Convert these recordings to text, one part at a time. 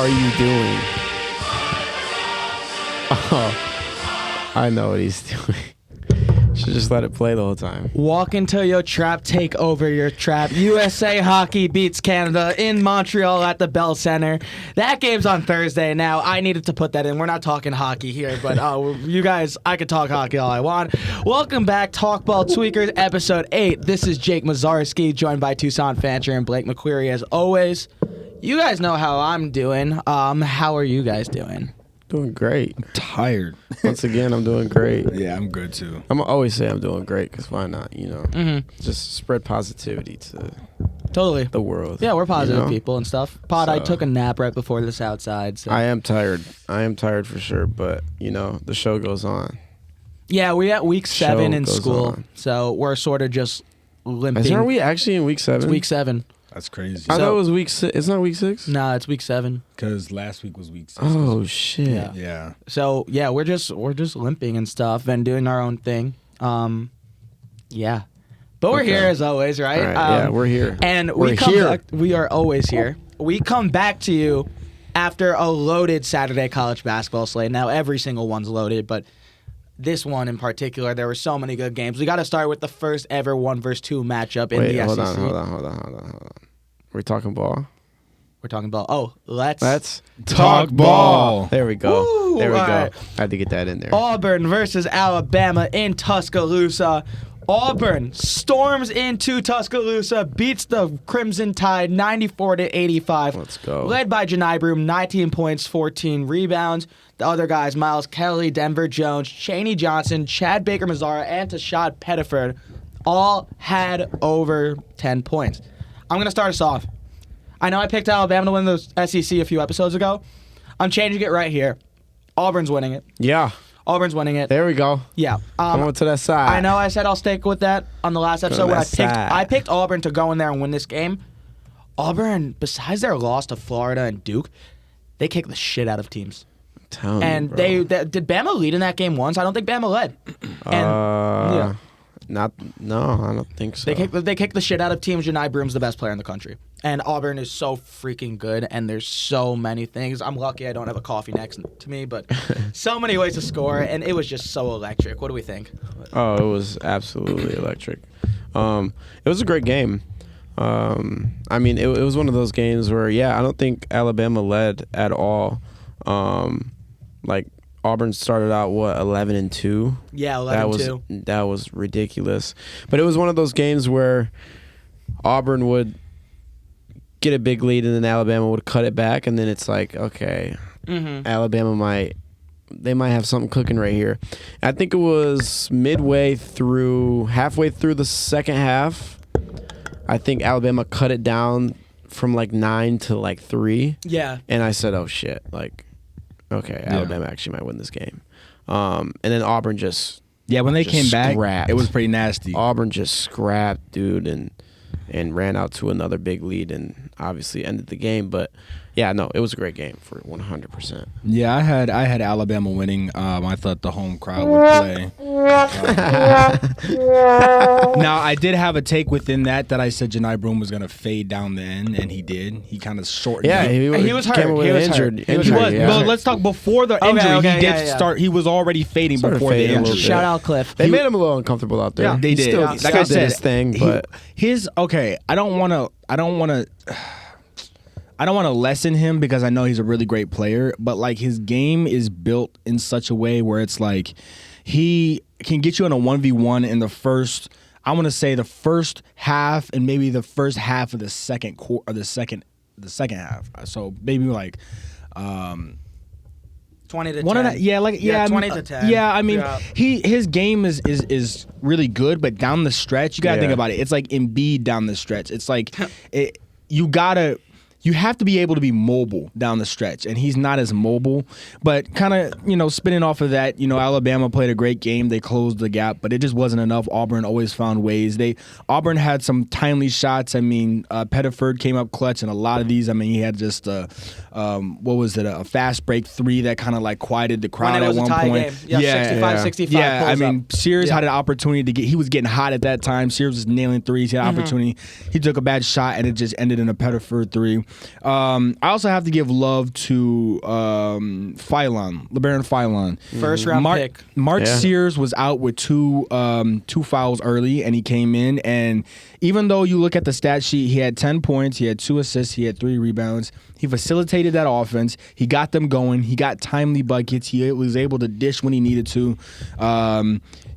are you doing? Oh, I know what he's doing. Should just let it play the whole time. Walk into your trap, take over your trap. USA Hockey beats Canada in Montreal at the Bell Center. That game's on Thursday. Now, I needed to put that in. We're not talking hockey here, but you guys, I could talk hockey all I want. Welcome back, TalkBall Tweakers, Episode 8. This is Jake Mazarski, joined by Toussaint Fancher and Blake McQuarrie as always. You guys know how I'm doing. How are you guys doing? Doing great. I'm tired. Once again, I'm doing great. Yeah, I'm good too. I'm always say I'm doing great because why not? You know, just spread positivity to Totally. the world. Yeah, we're positive you know? people and stuff. I So- took a nap right before this outside. So. I am tired. I am tired for sure, but you know, the show goes on. Yeah, we're at week 7 Show in goes school, on. so we're sort of just limping. Are we actually in week 7? It's week 7. That's crazy. I thought it was week 6. It's not week 6? Nah, it's week 7. Because last week was week 6. Oh shit. Yeah. Yeah. So yeah, we're just limping and stuff and doing our own thing. Yeah, but we're Okay. here as always, right? All right, yeah, we're here. And We're we come here. back. We are always here. We come back to you after a loaded Saturday college basketball slate. Now every single one's loaded, but this one in particular, there were so many good games. We got to start with the first ever 1 versus 2 matchup in Wait, the hold SEC. on. We're talking ball. We're talking about Let's Talk ball. There we go. Woo, There we all go. right. I had to get that in there. Auburn versus Alabama in Tuscaloosa. Auburn storms into Tuscaloosa, beats the Crimson Tide 94-85. Let's go. Led by Janai Broom, 19 points, 14 rebounds. The other guys, Miles Kelly, Denver Jones, Chaney Johnson, Chad Baker-Mazara, and Tashad Pettiford, all had over 10 points. I'm going to start us off. I know I picked Alabama to win the SEC a few episodes ago. I'm changing it right here. Auburn's winning it. Yeah. Auburn's winning it. There we go. Yeah. Come on to that side. I know I said I'll stick with that on the last episode when that I side. picked Auburn to go in there and win this game. Auburn, besides their loss to Florida and Duke, they kicked the shit out of teams. Tell And me, they did Bama lead in that game once? I don't think Bama led. And No, I don't think so. they kicked the shit out of teams. Janai Broom's the best player in the country. And Auburn is so freaking good, and there's so many things. I'm lucky I don't have a coffee next to me, but so many ways to score, and it was just so electric. What do we think? Oh, it was absolutely electric. It was a great game. I mean, it was one of those games where, yeah, I don't think Alabama led at all. Like Auburn started out 11-2. Yeah, 11-2. That was ridiculous. But it was one of those games where Auburn would get a big lead and then Alabama would cut it back, and then it's like, okay, Alabama might have something cooking right here. I think it was halfway through the second half. I think Alabama cut it down from like 9 to like 3. Yeah. And I said, oh shit, like, okay, Alabama actually might win this game. And then Auburn just When they came back, scrapped. it was pretty nasty. Auburn just scrapped, dude, and ran out to another big lead and obviously ended the game. But yeah, no, it was a great game for 100%. Yeah, I had Alabama winning. I thought the home crowd would play. Now, I did have a take within that I said Janai Broom was going to fade down the end, and he did. He kind of shortened Yeah, it. He was hurt. came away He was injured. hurt. He was injured, hurt. yeah. Well, let's talk before the Okay, injury. okay, He did yeah. start. He was already fading Sort of before the fading a injury. little bit. Shout out Cliff. They made him a little uncomfortable out there. Yeah, they He did. Still, Like still I did said, his thing, but I don't want to lessen him because I know he's a really great player, but like his game is built in such a way where it's like he can get you in a 1v1 in the first, I want to say the first half and maybe the first half of the second quarter or the second half. So maybe like 20 to 10. 20 to 10. Yeah, I mean, Yeah. his game is really good, but down the stretch, you gotta think about it. It's like Embiid down the stretch. It's like you have to be able to be mobile down the stretch, and he's not as mobile. But kind of, spinning off of that, Alabama played a great game. They closed the gap, but it just wasn't enough. Auburn always found ways. Auburn had some timely shots. I mean, Pettiford came up clutch, and a lot of these, I mean, he had just a what was it, a fast break three that kind of like quieted the crowd at one point. Game. Yeah, 65. Yeah, I mean, Sears Yeah. had an opportunity he was getting hot at that time. Sears was nailing threes. He had an opportunity. He took a bad shot, and it just ended in a Pettiford three. I also have to give love to LeBaron Philon. First round pick. Mark Sears was out with two fouls early, and he came in. And even though you look at the stat sheet, he had 10 points, he had 2 assists, he had 3 rebounds. He facilitated that offense. He got them going. He got timely buckets. He was able to dish when he needed to.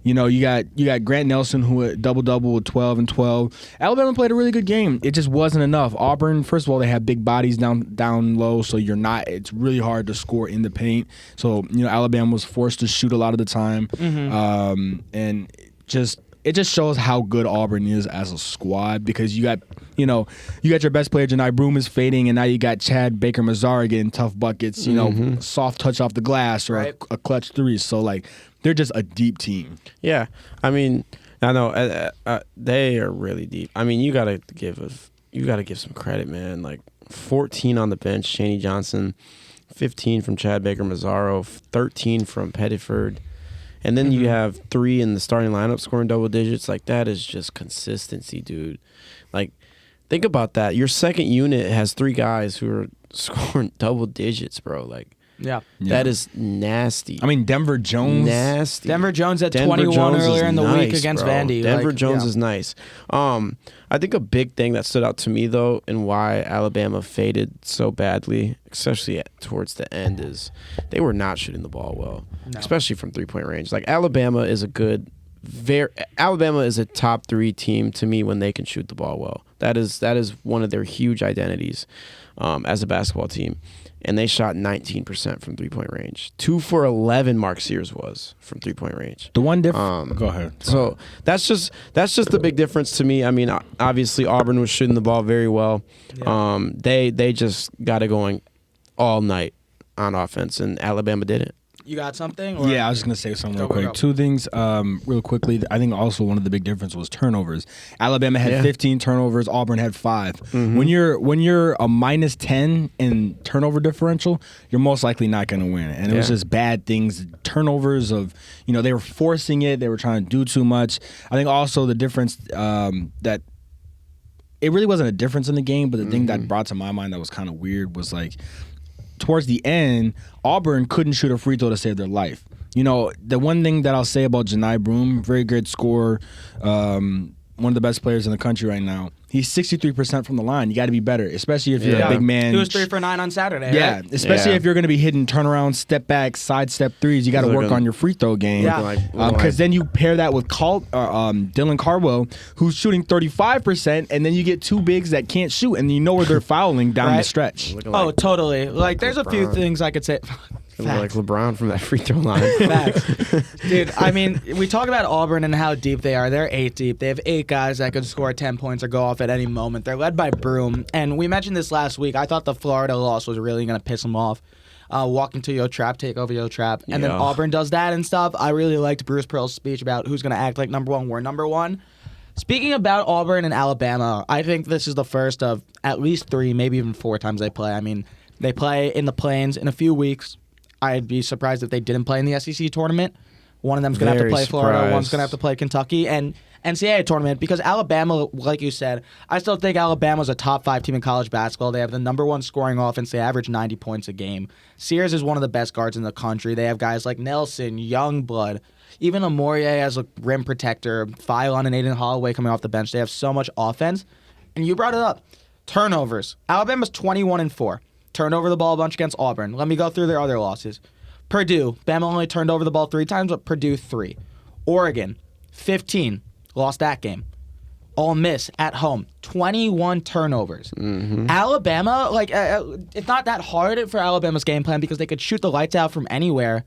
You got Grant Nelson, who had double-double with 12 and 12. Alabama played a really good game. It just wasn't enough. Auburn, first of all, they have big bodies down low, so it's really hard to score in the paint. So, Alabama was forced to shoot a lot of the time. And it just shows how good Auburn is as a squad, because you got your best player, Janai Broome, is fading, and now you got Chad Baker-Mazara getting tough buckets, soft touch off the glass or a clutch three. So, like, they're just a deep team. Yeah. I mean, I know they are really deep. I mean, you gotta give some credit, man. Like 14 on the bench, Chaney Johnson, 15 from Chad Baker-Mazara, 13 from Pettiford. And then you have 3 in the starting lineup scoring double digits. Like, that is just consistency, dude. Like, think about that. Your second unit has 3 guys who are scoring double digits, bro. Like, that is nasty. I mean, Denver Jones. Nasty. Denver Jones at 21 earlier in the week against bro. Vandy. Denver Jones is nice. I think a big thing that stood out to me, though, and why Alabama faded so badly, especially towards the end, is they were not shooting the ball well, especially from three-point range. Like, Alabama is a top 3 team to me when they can shoot the ball well. That is one of their huge identities as a basketball team. And they shot 19% from three-point range. 2 for 11 Mark Sears was from three-point range. The one difference. Go ahead. So that's just the big difference to me. I mean, obviously Auburn was shooting the ball very well. Yeah. They just got it going all night on offense, and Alabama didn't. You got something? Or? Yeah, I was just going to say something real quick. 2 things real quickly. I think also one of the big differences was turnovers. Alabama had 15 turnovers. Auburn had 5. Mm-hmm. When you're a minus 10 in turnover differential, you're most likely not going to win. And it was just bad things. Turnovers of, they were forcing it. They were trying to do too much. I think also the difference that it really wasn't a difference in the game, but the thing that brought to my mind that was kind of weird was like, towards the end, Auburn couldn't shoot a free throw to save their life. The one thing that I'll say about Janai Broome, very good scorer, one of the best players in the country right now. He's 63% from the line. You got to be better, especially if you're a big man. He was 3 for 9 on Saturday. Yeah, right? Especially if you're going to be hitting turnaround, step back, side step threes. You got to work on your free throw game. Yeah, because then you pair that with Dylan Cardwell, who's shooting 35%, and then you get 2 bigs that can't shoot, and you know where they're fouling down the stretch. Oh, totally. Like, there's a few things I could say. Like LeBron from that free throw line. Facts. Dude, I mean, we talk about Auburn and how deep they are. They're 8 deep. They have 8 guys that could score 10 points or go off at any moment. They're led by Broome. And we mentioned this last week. I thought the Florida loss was really going to piss them off. Walk into your trap, take over your trap. And then Auburn does that and stuff. I really liked Bruce Pearl's speech about who's going to act like number 1. We're number 1. Speaking about Auburn and Alabama, I think this is the first of at least 3, maybe even 4 times they play. I mean, they play in the Plains in a few weeks. I'd be surprised if they didn't play in the SEC tournament. One of them's going to have to play Florida. One's going to have to play Kentucky. And NCAA tournament, because Alabama, like you said, I still think Alabama's a top 5 team in college basketball. They have the number 1 scoring offense. They average 90 points a game. Sears is one of the best guards in the country. They have guys like Nelson, Youngblood, even Amorie as a rim protector, Philon and Aiden Holloway coming off the bench. They have so much offense. And you brought it up. Turnovers. Alabama's 21-4. Turned over the ball a bunch against Auburn. Let me go through their other losses. Purdue. Bama only turned over the ball 3 times, but Purdue 3. Oregon, 15. Lost that game. Ole Miss at home, 21 turnovers. Mm-hmm. Alabama, it's not that hard for Alabama's game plan because they could shoot the lights out from anywhere.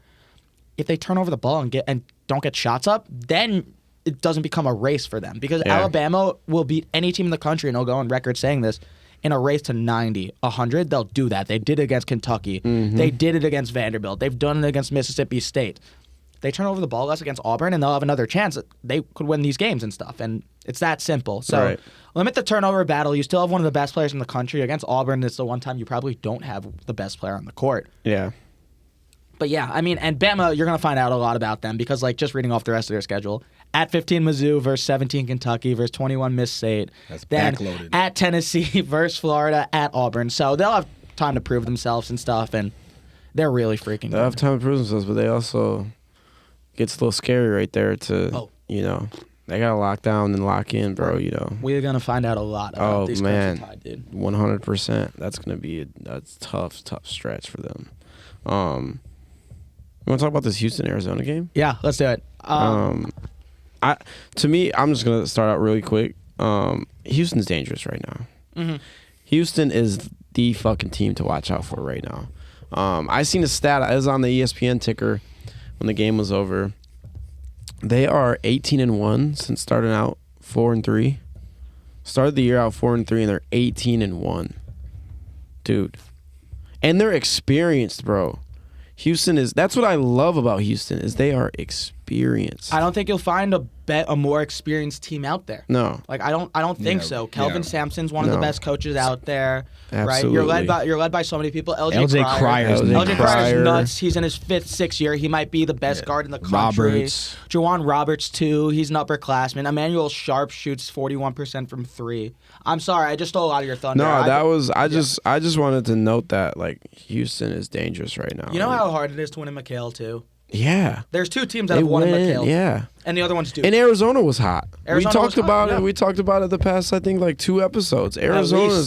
If they turn over the ball and don't get shots up, then it doesn't become a race for them because Alabama will beat any team in the country, and they'll go on record saying this. In a race to 90, 100, they'll do that. They did it against Kentucky. Mm-hmm. They did it against Vanderbilt. They've done it against Mississippi State. they turn over the ball less against Auburn, and they'll have another chance. They could win these games and stuff, and it's that simple. So limit the turnover battle. You still have one of the best players in the country. Against Auburn, it's the one time you probably don't have the best player on the court. Yeah. But yeah, I mean, and Bama, you're going to find out a lot about them because, like, just reading off the rest of their schedule, at 15 Mizzou versus 17 Kentucky versus 21 Miss State. That's then backloaded. At Tennessee versus Florida, at Auburn. So they'll have time to prove themselves and stuff, and they're really freaking They'll have time to prove themselves, but they also gets a little scary right there to, you know, they got to lock down and lock in, bro, you know. We're going to find out a lot about these coaching tide, dude. 100%. That's going to be a tough stretch for them. You want to talk about this Houston-Arizona game? Yeah, let's do it. To me, I'm just going to start out really quick. Houston's dangerous right now. Mm-hmm. Houston is the fucking team to watch out for right now. I seen a stat. I was on the ESPN ticker when the game was over. They are 18-1 since starting out 4-3. Started the year out 4-3, and they're 18-1. Dude. And they're experienced, bro. Houston is. That's what I love about Houston is they are experienced. I don't think you'll find a more experienced team out there. No, like I don't think so. Kelvin Sampson's one of the best coaches out there. Absolutely. Right? You're led by so many people. LJ Crier's nuts. He's in his 5th, 6th year. He might be the best guard in the country. Juwan Roberts too. He's an upperclassman. Emmanuel Sharp shoots 41% from 3. I'm sorry, I just stole a lot of your thunder. No, I just wanted to note that like Houston is dangerous right now. You know how hard it is to win in McHale too. Yeah. There's 2 teams that have won in McHale. Yeah. And the other one's do. And Arizona was hot. We talked about it. We talked about it the past, I think, like 2 episodes. Arizona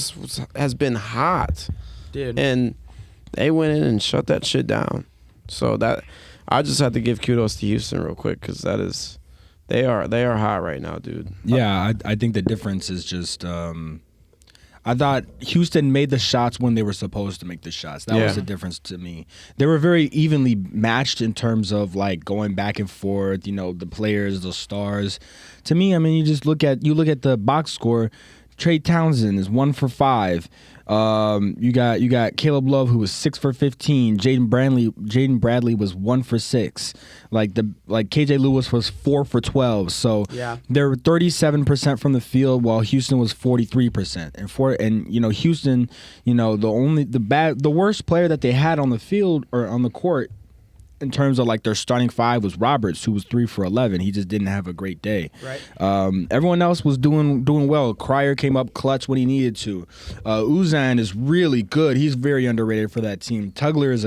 has been hot. Dude. And they went in and shut that shit down. So that I just had to give kudos to Houston real quick because that is they are hot right now, dude. Yeah, I think the difference is just I thought Houston made the shots when they were supposed to make the shots. That was the difference to me. They were very evenly matched in terms of like going back and forth, you know, the players, the stars. To me, I mean, you look at the box score. Trey Townsend is 1 for 5. You got Caleb Love, who was 6 for 15. Jaden Bradley was 1 for 6. Like KJ Lewis was 4 for 12. So they were 37% from the field, while Houston was 43%. And you know, Houston, you know, the worst player that they had on the field or on the court in terms of like their starting 5 was Roberts, who was 3 for 11. He just didn't have a great day. Right. Everyone else was doing well. Crier came up clutch when he needed to. Uzan is really good. He's very underrated for that team. Tugler is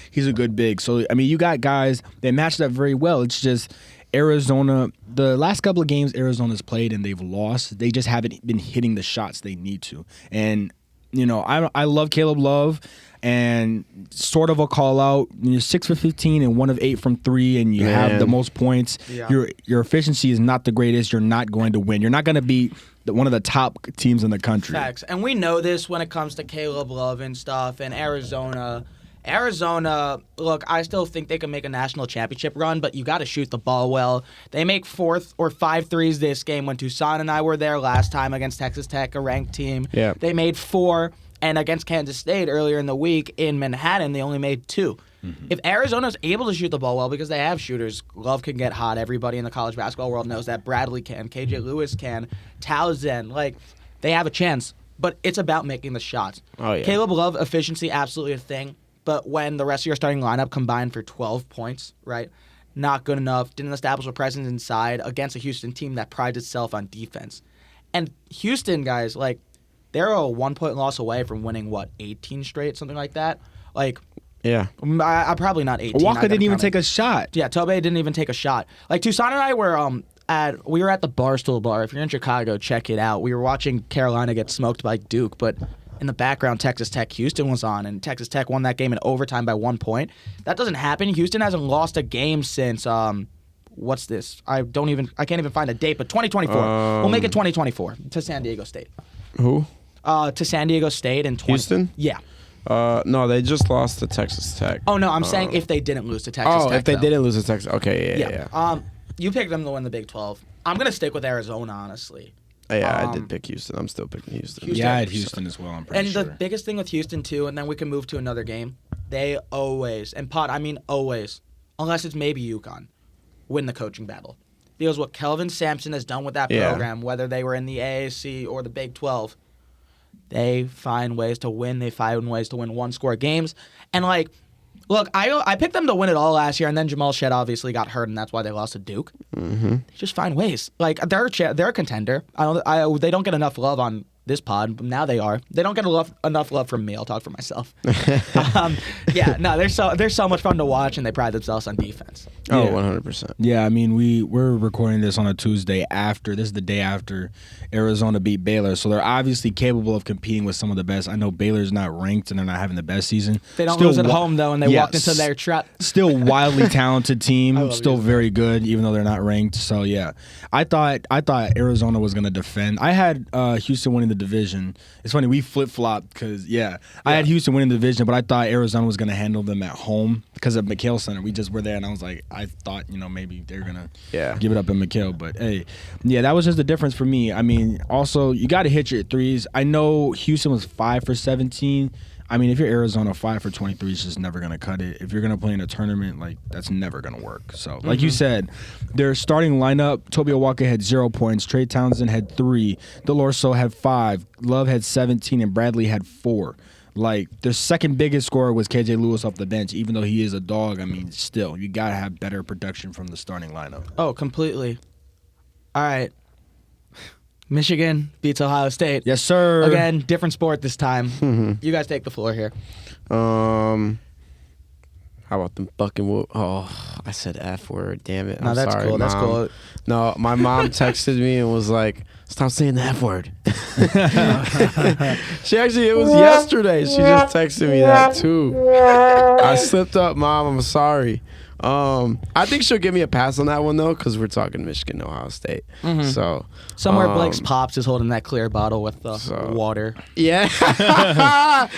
he's a good big. So I mean, you got guys that matched up very well. It's just Arizona. The last couple of games Arizona's played and they've lost. They just haven't been hitting the shots they need to. And you know, I love Caleb Love. And sort of a call out. You're 6 for 15 and 1 of 8 from 3, and you have the most points. Yeah. Your efficiency is not the greatest. You're not going to win. You're not going to be one of the top teams in the country. Facts. And we know this when it comes to Caleb Love and stuff and Arizona. Look, I still think they can make a national championship run, but you got to shoot the ball well. They make 4 or 5 threes this game when Toussaint and I were there last time against Texas Tech, a ranked team. Yeah. They made 4. And against Kansas State earlier in the week in Manhattan, they only made 2. Mm-hmm. If Arizona's able to shoot the ball well, because they have shooters, Love can get hot. Everybody in the college basketball world knows that. Bradley can, KJ Lewis can, Toussaint. Like, they have a chance. But it's about making the shots. Oh, yeah. Caleb Love, efficiency, absolutely a thing. But when the rest of your starting lineup combined for 12 points, right, not good enough, didn't establish a presence inside against a Houston team that prides itself on defense. And Houston, guys, like, they're a 1-point loss away from winning, 18 straight, something like that? Like, yeah. I probably not 18. Walker didn't even take a shot. Yeah, Tobe didn't even take a shot. Like, Toussaint and I were we were at the Barstool Bar. If you're in Chicago, check it out. We were watching Carolina get smoked by Duke, but in the background, Texas Tech Houston was on, and Texas Tech won that game in overtime by 1 point. That doesn't happen. Houston hasn't lost a game since what's this? I can't even find a date, but 2024. We'll make it 2024 to San Diego State. Who? To San Diego State in Houston? Yeah. No, they just lost to Texas Tech. Oh, no, I'm saying if they didn't lose to Texas Tech. Oh, if they didn't lose to Texas. Okay, yeah. You picked them to win the Big 12. I'm going to stick with Arizona, honestly. Yeah, I did pick Houston. I'm still picking Houston. Yeah, I had Houston as well, I'm pretty sure. And the biggest thing with Houston, too, and then we can move to another game, they always, and Pod, I mean always, unless it's maybe UConn, win the coaching battle. Because what Kelvin Sampson has done with that program, whether they were in the AAC or the Big 12, they find ways to win. They find ways to win one-score games. And, like, look, I picked them to win it all last year, and then Jamal Shedd obviously got hurt, and that's why they lost to Duke. Mm-hmm. They just find ways. Like, they're a contender. They don't get enough love on this pod, but now they are. They don't get enough love from me. I'll talk for myself. They're so much fun to watch, and they pride themselves on defense. Oh, 100%. Yeah, I mean, we're recording this on a Tuesday after. This is the day after Arizona beat Baylor, so they're obviously capable of competing with some of the best. I know Baylor's not ranked, and they're not having the best season. They don't lose at home, though, and they walked into their trap. Still wildly talented team, still very good, even though they're not ranked. So, yeah. I thought Arizona was going to defend. I had Houston winning the division. It's funny, we flip-flopped because, I had Houston winning the division, but I thought Arizona was going to handle them at home because of McHale Center. We just were there, and I was like, I thought, maybe they're going to give it up in McHale. But, hey, that was just the difference for me. I mean, also, you got to hit your threes. I know Houston was 5 for 17. I mean, if you're Arizona, 5 for 23 is just never going to cut it. If you're going to play in a tournament, like, that's never going to work. So, like you said, their starting lineup, Toby Awaka had 0 points. Trey Townsend had 3. Delorso had 5. Love had 17, and Bradley had 4. Like, their second biggest scorer was KJ Lewis off the bench. Even though he is a dog, I mean, still, you got to have better production from the starting lineup. Oh, completely. All right. Michigan beats Ohio State. Yes, sir. Again, different sport this time. You guys take the floor here. How about them fucking I said F word. Damn it. No, that's sorry, cool. Mom. That's cool. No, my mom texted me and was like, stop saying the F word. It was yesterday. She just texted me that too. I slipped up, Mom. I'm sorry. I think she'll give me a pass on that one though, because we're talking Michigan, Ohio State. So somewhere Blake's pops is holding that clear bottle with the water. Yeah, that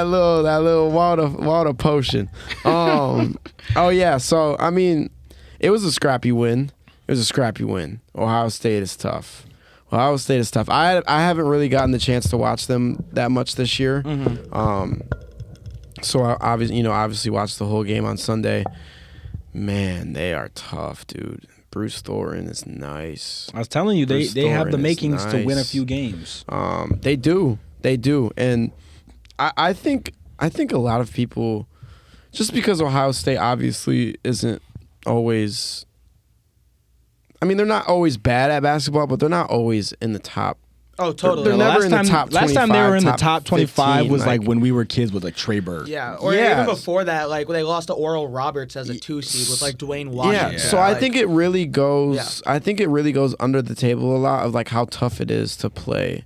little water potion. Oh yeah. So I mean, it was a scrappy win. Ohio State is tough. I haven't really gotten the chance to watch them that much this year. So I obviously watched the whole game on Sunday. Man, they are tough, dude. Bruce Thorin is nice. I was telling you, they have the makings to win a few games. They do, and I think a lot of people, just because Ohio State obviously isn't always. I mean, they're not always bad at basketball, but they're not always in the top. Oh, totally. They're never in the top 25. Last time they were in the top 25 15, was like when we were kids with like Trey Burke. Yeah, or even before that, like when they lost to Oral Roberts as a 2 seed with like Dwayne Washington. Yeah, so I think it really goes. Yeah. I think it really goes under the table a lot of like how tough it is to play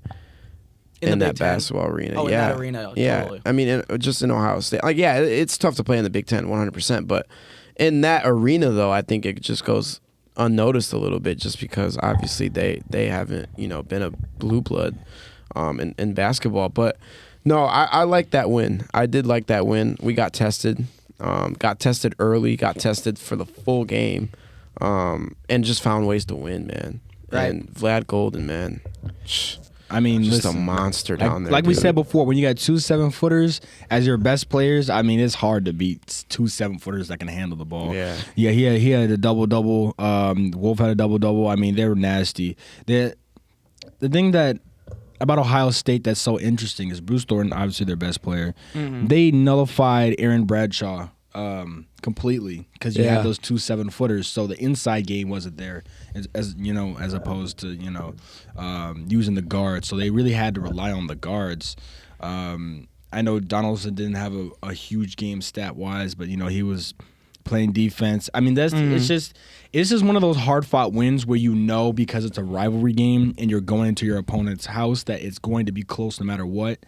in that basketball arena. Oh, in that arena. Yeah, totally. I mean, just in Ohio State, like it's tough to play in the Big Ten, 100%. But in that arena, though, I think it just goes unnoticed a little bit, just because obviously they haven't been a blue blood. In basketball. But no, I like that win. I did like that win. We got tested. Got tested early, got tested for the full game, and just found ways to win, man. Right. And Vlad Golden, man. I mean, just a monster down there. Like we said before, when you got 2 7-footers as your best players, I mean, it's hard to beat 2 7-footers that can handle the ball. Yeah. He had a double-double. Wolf had a double-double. I mean, they were nasty. The thing about Ohio State that's so interesting is Bruce Thornton, obviously their best player. They nullified Aaron Bradshaw completely because you had those 2 7-footers, so the inside game wasn't there as opposed to using the guards. So they really had to rely on the guards. I know Donaldson didn't have a huge game stat wise, but he was playing defense. I mean, it's just one of those hard fought wins where because it's a rivalry game and you're going into your opponent's house that it's going to be close no matter what.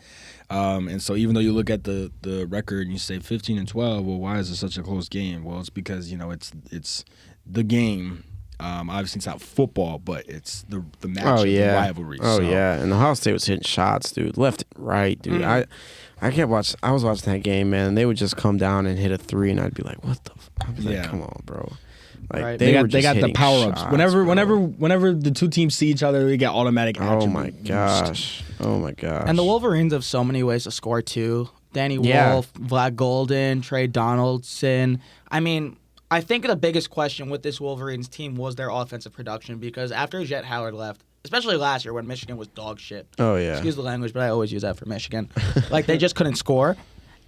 And so even though you look at the record and you say 15-12, well, why is it such a close game? Well, it's because it's the game. Obviously, it's not football, but it's the match, the rivalry. Oh yeah, and Ohio State was hitting shots, dude, left and right, dude. I was watching that game, man, and they would just come down and hit a 3, and I'd be like, "What the?" I'd be like, "Come on, bro." Like right. they got the power ups. Whenever the 2 teams see each other, they get automatic action. Oh my gosh. And the Wolverines have so many ways to score too. Danny Yeah. Wolf, Vlad Golden, Trey Donaldson. I mean, I think the biggest question with this Wolverines team was their offensive production because after Jet Howard left, especially last year when Michigan was dog shit. Oh, yeah. Excuse the language, but I always use that for Michigan. Like, they just couldn't score.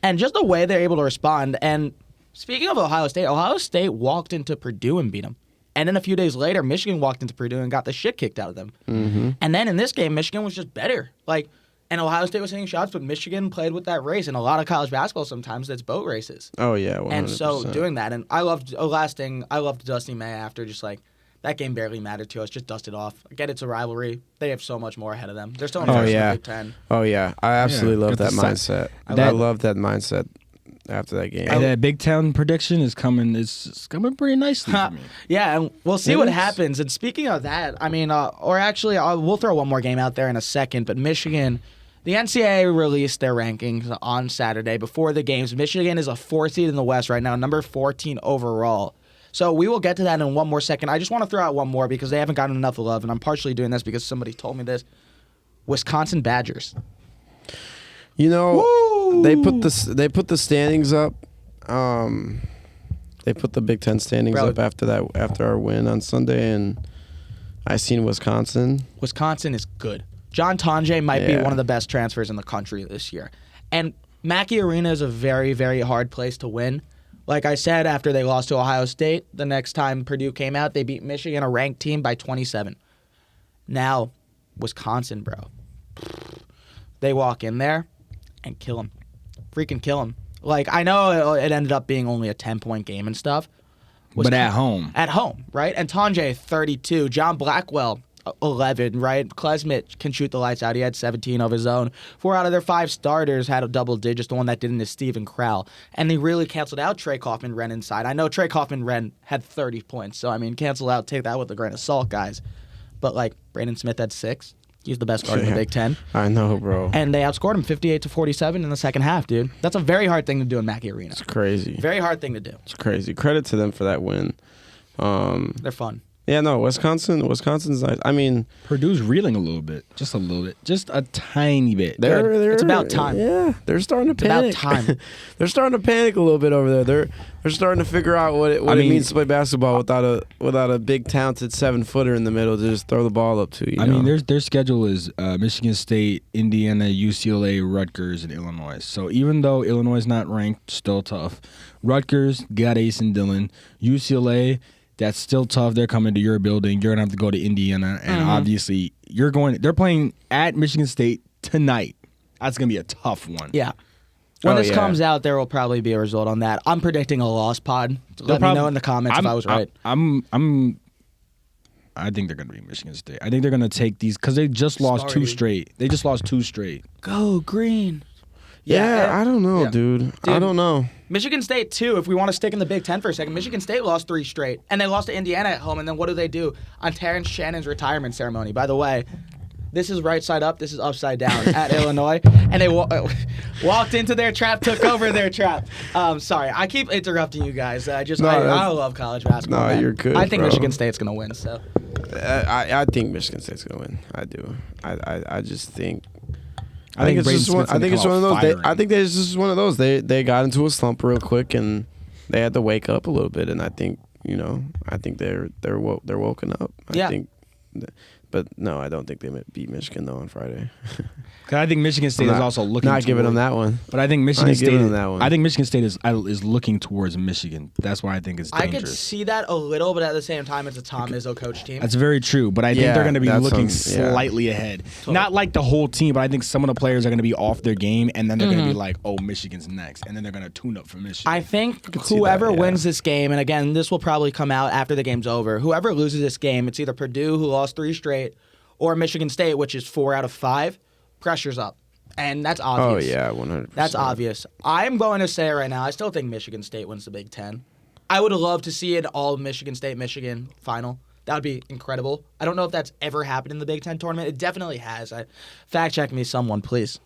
And just the way they're able to respond. And speaking of Ohio State walked into Purdue and beat them. And then a few days later, Michigan walked into Purdue and got the shit kicked out of them. Mm-hmm. And then in this game, Michigan was just better. Like, and Ohio State was hitting shots, but Michigan played with that race. And a lot of college basketball sometimes that's boat races. Oh, yeah. 100%. And so doing that, and I loved Dusty May after just like that game barely mattered to us, just dusted off. I get it's a rivalry. They have so much more ahead of them. They're still in the Big Ten. Oh, yeah. I absolutely love got that the mindset. I love that mindset after that game. And that Big Ten prediction is coming. It's coming pretty nicely for me. Yeah, and we'll see what happens. And speaking of that, I mean, we'll throw one more game out there in a second. But Michigan, the NCAA released their rankings on Saturday before the games. Michigan is a 4th seed in the West right now, number 14 overall. So we will get to that in one more second. I just want to throw out one more because they haven't gotten enough love, and I'm partially doing this because somebody told me this. Wisconsin Badgers. You know, Woo! they put the standings up. They put the Big Ten standings up after our win on Sunday, and I seen Wisconsin. Wisconsin is good. John Tonje might be one of the best transfers in the country this year. And Mackey Arena is a very, very hard place to win. Like I said, after they lost to Ohio State, the next time Purdue came out, they beat Michigan, a ranked team, by 27. Now, Wisconsin, bro. They walk in there and kill them. Freaking kill them. Like, I know it ended up being only a 10-point game and stuff. But at home. At home, right? And Tonje, 32. John Blackwell, 11, right? Klesmit can shoot the lights out. He had 17 of his own. 4 out of their 5 starters had a double digits. The one that didn't is Steven Crowell. And they really canceled out Trey Kaufman-Renn inside. I know Trey Kaufman-Renn had 30 points. So, I mean, cancel out, take that with a grain of salt, guys. But, like, Braden Smith had 6. He's the best guard in the Big Ten. I know, bro. And they outscored him 58-47 in the second half, dude. That's a very hard thing to do in Mackey Arena. It's crazy. Very hard thing to do. It's crazy. Credit to them for that win. They're fun. Yeah, no, Wisconsin's nice. I mean, Purdue's reeling a little bit. Just a little bit. Just a tiny bit. It's about time. Yeah, they're starting to panic. It's about time. They're starting to panic a little bit over there. They're starting to figure out what it means to play basketball without a big talented 7-footer in the middle to just throw the ball up to. I mean, their schedule is Michigan State, Indiana, UCLA, Rutgers, and Illinois. So even though Illinois is not ranked, still tough. Rutgers got Ace and Dillon. UCLA. That's still tough. They're coming to your building. You're gonna have to go to Indiana, and obviously they're playing at Michigan State tonight. That's gonna be a tough one. Yeah. When this comes out, there will probably be a result on that. I'm predicting a loss pod. Let me know in the comments if I was right. I think they're gonna be Michigan State. I think they're gonna take these because they just lost 2 straight. They just lost 2 straight. Go green. Yeah, I don't know, dude. I don't know. Michigan State, too, if we want to stick in the Big Ten for a second, Michigan State lost 3 straight, and they lost to Indiana at home, and then what do? On Terrence Shannon's retirement ceremony? By the way, this is right side up, this is upside down at Illinois, and they walked into their trap, took over their trap. Sorry, I keep interrupting you guys. I love college basketball. No, man. you're good, I think bro. Michigan State's going to win, so. I think Michigan State's going to win. I do. I just think... I think it's one of those. I think it's just one of those. They got into a slump real quick and they had to wake up a little bit. And I think they're woken up. But no, I don't think they beat Michigan though on Friday. Because I think Michigan State is also looking. Not giving them that one. But I think Michigan State. That one. I think Michigan State is looking towards Michigan. That's why I think it's dangerous. I could see that a little, but at the same time, it's a Tom Izzo coach team. That's very true. But I think they're going to be looking slightly ahead. Totally. Not like the whole team, but I think some of the players are going to be off their game, and then they're going to be like, "Oh, Michigan's next," and then they're going to tune up for Michigan. I think whoever wins this game, and again, this will probably come out after the game's over. Whoever loses this game, it's either Purdue, who lost 3 straight, or Michigan State, which is 4 out of 5. Pressure's up. And that's obvious. Oh, yeah, 100%. That's obvious. I'm going to say right now, I still think Michigan State wins the Big Ten. I would love to see it all Michigan State-Michigan final. That would be incredible. I don't know if that's ever happened in the Big Ten tournament. It definitely has. Fact check me, someone, please.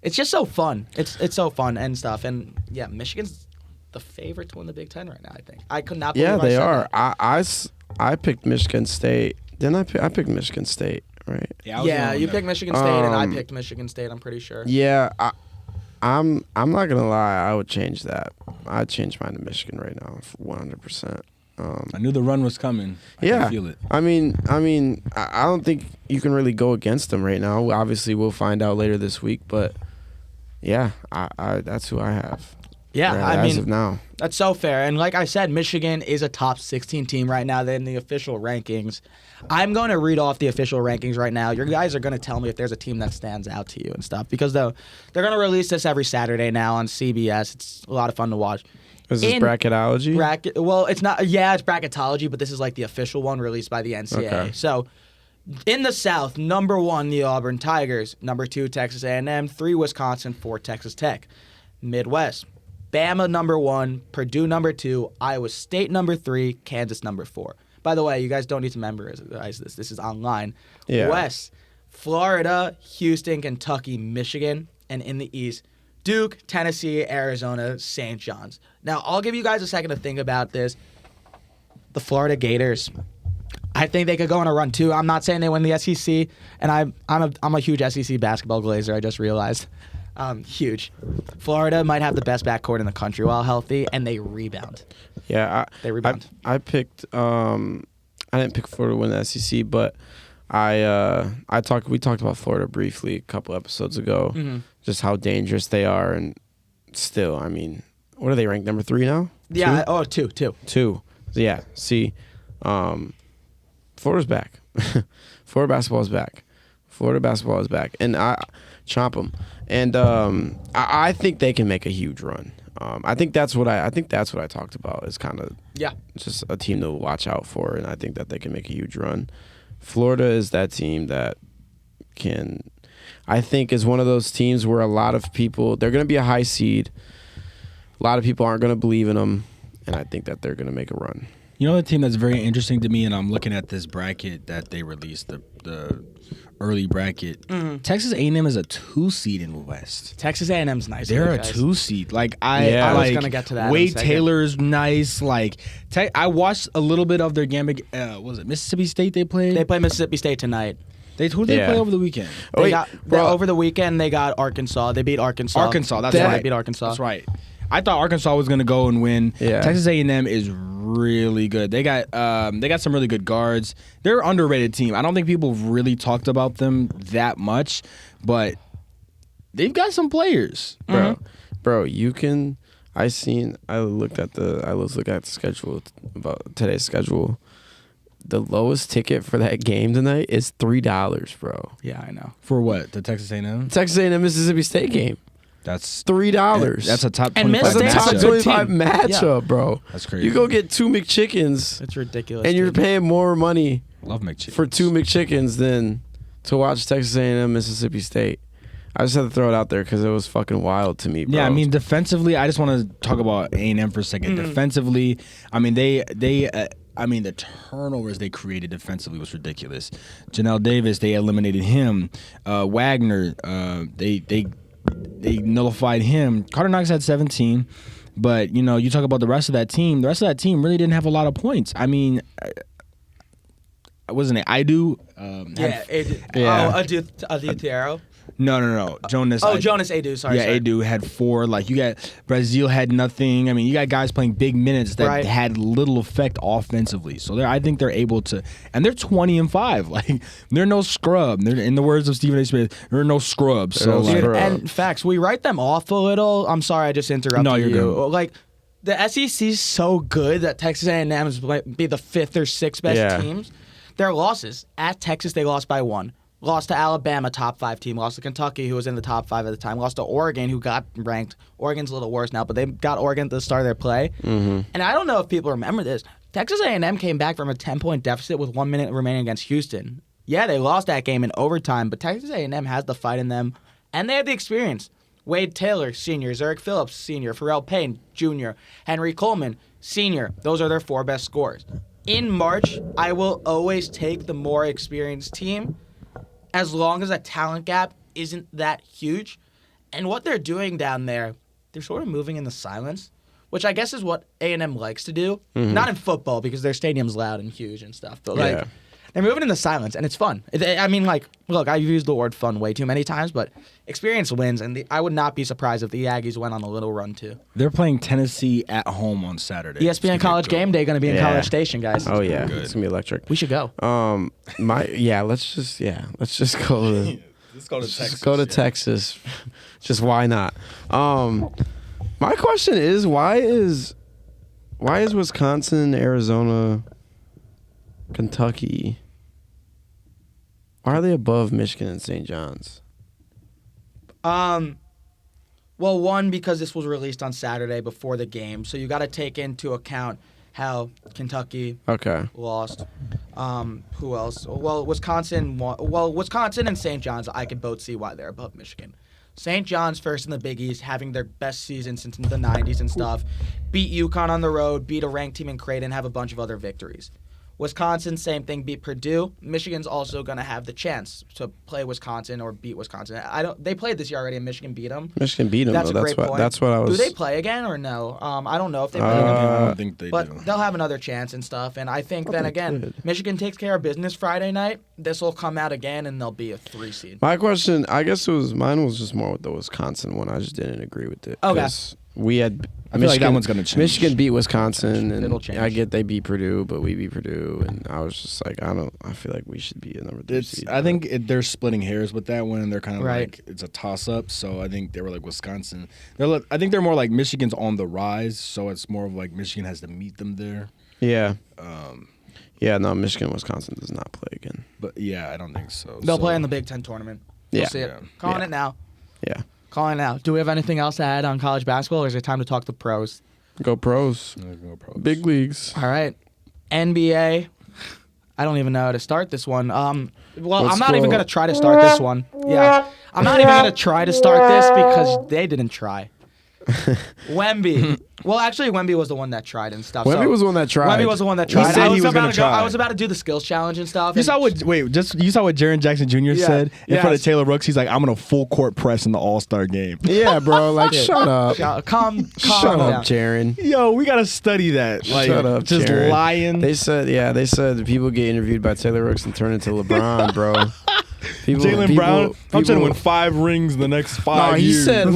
It's just so fun. It's so fun and stuff. And, yeah, Michigan's the favorite to win the Big Ten right now, I think. I could not believe Yeah, they are. That. I picked Michigan State. Didn't I picked Michigan State, right? Yeah, you picked Michigan State, and I picked Michigan State, I'm pretty sure. Yeah, I'm not gonna lie. I would change that. I'd change mine to Michigan right now, 100%. I knew the run was coming. I Yeah, can feel it. I mean, I don't think you can really go against them right now. Obviously, we'll find out later this week, but yeah, I that's who I have. Yeah, as of now. That's so fair. And like I said, Michigan is a top 16 team right now. They're in the official rankings. I'm going to read off the official rankings right now. Your guys are going to tell me if there's a team that stands out to you and stuff, because they're going to release this every Saturday now on CBS. It's a lot of fun to watch. Is this bracketology? Well, it's not. Yeah, it's bracketology, but this is like the official one released by the NCAA. Okay. So, in the South, number 1, the Auburn Tigers. Number 2, Texas A&M. 3, Wisconsin. 4, Texas Tech. Midwest, Bama number 1, Purdue number 2, Iowa State number 3, Kansas number 4. By the way, you guys don't need to memorize this. This is online. Yeah. West, Florida, Houston, Kentucky, Michigan, and in the East, Duke, Tennessee, Arizona, St. John's. Now, I'll give you guys a second to think about this. The Florida Gators, I think they could go on a run too. I'm not saying they win the SEC, and I'm a huge SEC basketball glazer. I just realized, huge. Florida might have the best backcourt in the country while healthy, and they rebound. Yeah, They rebound. I picked. I didn't pick Florida to win the SEC, but we talked about Florida briefly a couple episodes ago. Mm-hmm. Just how dangerous they are, and still, I mean, what are they ranked? Number 3 now? Yeah. 2? Oh, two. 2. Yeah. See, Florida's back. Florida basketball is back. And I chomp them. And I think they can make a huge run. I think that's what I talked about. Is kind of just a team to watch out for, and I think that they can make a huge run. Florida is that team that I think is one of those teams where a lot of people, they're going to be a high seed. A lot of people aren't going to believe in them, and I think that they're going to make a run. You know the team that's very interesting to me, and I'm looking at this bracket that they released, the early bracket. Mm-hmm. Texas A&M is a 2 seed in the West. Texas A&M's nice. They're a 2 seed. Like I was gonna get to that. Wade Taylor's nice. Like I watched a little bit of their game. Was it Mississippi State they played? They play Mississippi State tonight. Who did they play over the weekend? Over the weekend they got Arkansas. They beat Arkansas. That's right. They beat Arkansas. That's right. I thought Arkansas was going to go and win. Yeah. Texas A&M is really good. They got some really good guards. They're an underrated team. I don't think people really talked about them that much, but they've got some players. Bro, you can. I was looking at the schedule about today's schedule. The lowest ticket for that game tonight is $3, bro. Yeah, I know. For what? The Texas A&M? Texas A&M Mississippi State game. That's $3. That's a top 25 And Miss That's a State's top a good 25 team. matchup, bro. That's crazy. You go get 2 McChickens, It's ridiculous. and you're dude. paying more money Love McChickens. for 2 McChickens than to watch Texas A&M Mississippi State. I just had to throw it out there because it was fucking wild to me, bro. Yeah, I mean, defensively, I just want to talk about A&M for a second. Mm-hmm. Defensively, I mean, the turnovers they created defensively was ridiculous. Janelle Davis, they eliminated him. Wagner, they nullified him. Carter Knox had 17, but you talk about the rest of that team. The rest of that team really didn't have a lot of points. I mean, wasn't it Idu? Adu. No. Jonas. Jonas Adu. Sorry. Adu had 4. Like you got Brazil had nothing. I mean, you got guys playing big minutes that had little effect offensively. So I think they're able to, and they're 20-5. Like they're no scrub. They're, in the words of Stephen A. Smith, they're no scrubs. So and facts, we write them off a little. I'm sorry, I just interrupted No, you're you. good. Like the SEC is so good that Texas A&M is be the 5th or 6th best teams. Their losses at Texas, they lost by 1. Lost to Alabama, top 5 team. Lost to Kentucky, who was in the top 5 at the time. Lost to Oregon, who got ranked. Oregon's a little worse now, but they got Oregon at the start of their play. Mm-hmm. And I don't know if people remember this. Texas A&M came back from a 10-point deficit with 1 minute remaining against Houston. Yeah, they lost that game in overtime, but Texas A&M has the fight in them, and they have the experience. Wade Taylor, senior. Zurich Phillips, senior. Pharrell Payne, junior. Henry Coleman, senior. Those are their 4 best scorers. In March, I will always take the more experienced team, as long as a talent gap isn't that huge. And what they're doing down there, they're sort of moving in the silence, which I guess is what A&M likes to do. Mm-hmm. Not in football, because their stadium's loud and huge and stuff, but They're moving into silence, and it's fun. I mean, like, look, I've used the word fun way too many times, but experience wins, and I would not be surprised if the Aggies went on a little run too. They're playing Tennessee at home on Saturday. ESPN College Game Day going to be in College Station, guys. Oh yeah, it's gonna be electric. We should go. Let's just go to. Let's go to Texas. Just go to Texas. Just why not? My question is why is Wisconsin, Arizona, Kentucky? Why are they above Michigan and St. John's? Well, one, because this was released on Saturday before the game, so you got to take into account how Kentucky lost. Who else? Well, Wisconsin and St. John's, I could both see why they're above Michigan. St. John's first in the Big East, having their best season since the 90s and stuff. Beat UConn on the road, beat a ranked team in Creighton, have a bunch of other victories. Wisconsin, same thing, beat Purdue. Michigan's also going to have the chance to play Wisconsin or beat Wisconsin. They played this year already, and Michigan beat them. Michigan beat them. That's though. a great point. That's what I was. Do they play again or no? I don't know if they play again. I don't think they do. But they'll have another chance and stuff. And I think then again, Michigan takes care of business Friday night. This will come out again, and they'll be a 3 seed. My question, I guess mine was just more with the Wisconsin one. I just didn't agree with it. Okay. We had. I feel like that one's going to change. Michigan beat Wisconsin, and It'll change. I get they beat Purdue, but we beat Purdue, and I was just like, I feel like we should be a number 3 seed. I think they're splitting hairs with that one, and they're kind of Right. like it's a toss-up. So I think they were like Wisconsin. I think they're more like Michigan's on the rise, so it's more of like Michigan has to meet them there. Yeah. No, Michigan, Wisconsin does not play again. But yeah, I don't think so. They'll play in the Big Ten tournament. We'll Yeah. see it. Yeah. Calling Yeah. it now. Yeah. Calling it now. Do we have anything else to add on college basketball, or is it time to talk the pros? Go pros. Big leagues. All right. NBA. I don't even know how to start this one. I'm not even going to try to start this one. Yeah. I'm not even going to try to start this because they didn't try. Wemby. Well, actually, Wemby was the one that tried and stuff. Wemby was the one that tried. Wemby was the one that tried. said he was gonna try. I was about to do the skills challenge and stuff. You saw what Jaren Jackson Jr. said in front of Taylor Brooks? He's like, I'm gonna full court press in the All-Star game. Yeah, bro. Like, shut up. Calm Shut down. up, Jaren. Yo, we gotta study that. Like, Shut up, just Jaren. lying. They said people get interviewed by Taylor Brooks and turn into LeBron, bro. Jaylen Brown, I'm trying to win 5 rings in the next 5 No, he years. said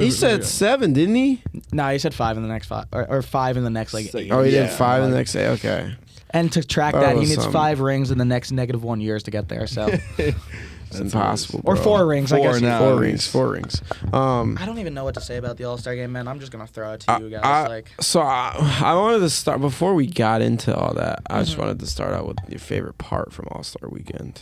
he said 7, didn't he? No, he said 5 in the next 5 or 5 in the next like 8. Oh, he did Yeah, 5 in the next 8. Okay. And to track That that, he was needs some- 5 rings in the next -1 years to get there. So It's impossible. or bro. 4 rings, I guess. now. 4 rings. 4 rings. I don't even know what to say about the All-Star game, man. I'm just gonna throw it to you guys. I wanted to start before we got into all that. I just wanted to start out with your favorite part from All-Star Weekend.